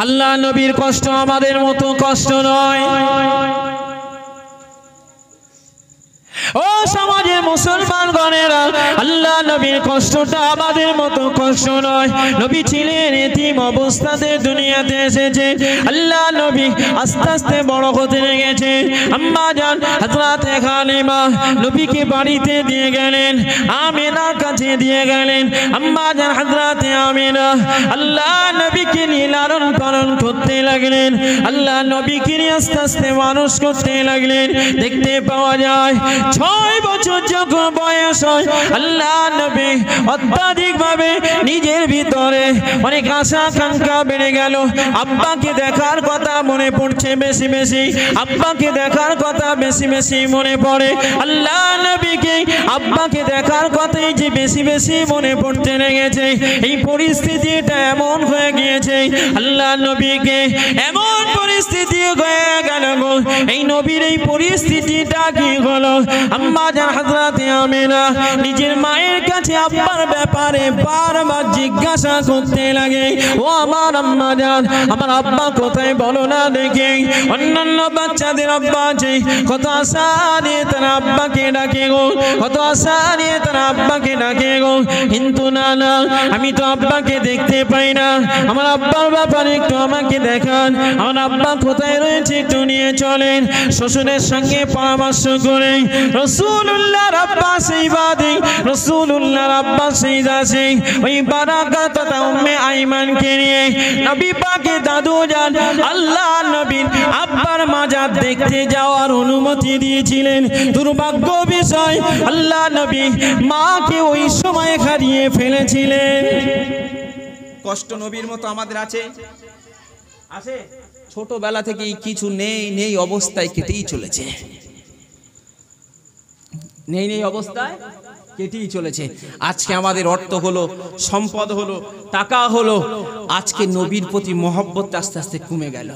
আল্লাহ নবীর কষ্ট আমাদের মতো কষ্ট নয়। ও সমাজের মুসলমানগণেরা, আল্লাহ নবীর কষ্টটা আমাদের মতো কষ্ট নয়। নবী ছিলেন এতিম অবস্থাতে দুনিয়াতে এসেছে। আল্লাহ নবী আস্তে আস্তে বড় হতে লেগেছে। আম্মা জান হযরতে হালিমা নবীকে বাড়িতে দিয়ে গেলেন, আমিনার কাছে দিয়ে গেলেন। আম্মা জান হযরতে আমিনা আল্লাহ নবীকে নিয়ে লালন পালন করতে লাগলেন। আল্লাহ নবীকে নিয়ে আস্তে আস্তে মানুষ করতে লাগলেন। দেখতে পাওয়া যায় 6 বছর যখন বয়স হয়, আল্লাহ নবী অত্যাধিক ভাবে নিজের ভিতরে অনেক আশা আকাঙ্ক্ষা বেড়ে গেল। আব্বাকে দেখার কথা মনে পড়ছে বেশি বেশি, আব্বাকে দেখার কথা বেশি বেশি মনে পড়ে। আল্লাহ নবীকে আব্বাকে দেখার কথাই যে বেশি বেশি মনে পড়তে লেগেছে। এই পরিস্থিতিটা এমন হয়ে গিয়েছে, আল্লাহ নবীকে এমন পরিস্থিতি হয়ে গেল গো। এই নবীর এই পরিস্থিতিটা কি হলো? আম্মা জান হযরতে আমিনা নিজের মায়ের কাছে আব্বার ব্যাপারে বারবার জিজ্ঞাসা করতে লাগে, ও আমার আম্মা জান, আমার আব্বা কোথায় বলো না দেখি। অন্যান্য বাচ্চাদের আব্বা আছে, কত আশা নিয়ে তারা আব্বাকে ডাকে গো, কত আশা নিয়ে তারা আব্বাকে ডাকে গো। কিন্তু না না, আমি তো আব্বাকে দেখতে পাই না, আমার আব্বার ব্যাপারে একটু আমাকে দেখান, আমার আব্বা কোথায় রয়েছে একটু নিয়ে চলেন। শ্বশুরের সঙ্গে পরামর্শ করে রাসূলুল্লাহর আব্বাস ইবাদি, রাসূলুল্লাহর আব্বাস ইদাসি ওই বারাকাত তথা উম্মে আইমানকে নিয়ে নবী পাকের দাদু জান আল্লাহ নবীর আব্বার মাজার দেখতে যাওয়ার অনুমতি দিয়েছিলেন। দুর্ভাগ্য বিষয়, আল্লাহ নবী মাকে ওই সময় হারিয়ে ফেলেছিলেন। কষ্ট নবীর মতো আমাদের আছে? আছে? ছোটবেলা থেকেই কিছু নেই নেই অবস্থায় কেটেই চলেছে, নেই নেই অবস্থায় কেটেই চলেছে। আজকে আমাদের অর্থ হলো, সম্পদ হলো, টাকা হলো, আজকে নবীর প্রতি মহব্বত আস্তে আস্তে কমে গেল।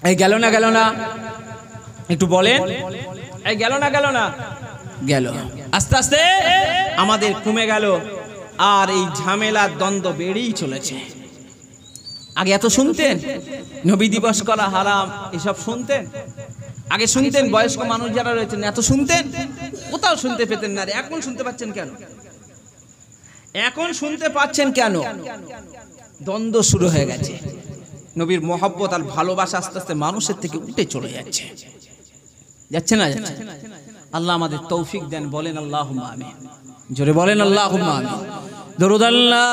এই গেল না গেল না, একটু বলেন, এই গেল না গেল না, গেল। আস্তে আস্তে আমাদের কমে গেল, আর এই ঝামেলার দ্বন্দ্ব বেড়েই চলেছে। আগে এত শুনতেন নবী দিবস করা হারাম, এসব শুনতেন? আগে শুনতেন? বয়স্ক মানুষ যারা রয়েছেন এত শুনতেন? কোথাও শুনতে পেতেন না। এখন শুনতে পাচ্ছেন কেন? এখন শুনতে পাচ্ছেন কেন? দ্বন্দ্ব শুরু হয়ে গেছে। নবীর মহব্বত আর ভালোবাসা আস্তে আস্তে মানুষের থেকে উঠে চলে যাচ্ছে, যাচ্ছে না যাচ্ছে? আল্লাহ আমাদের তৌফিক দেন, বলেন আল্লাহুম্মা আমিন। জোরে বলেন আল্লাহুম্মা আমিন। দরুদ আল্লাহ।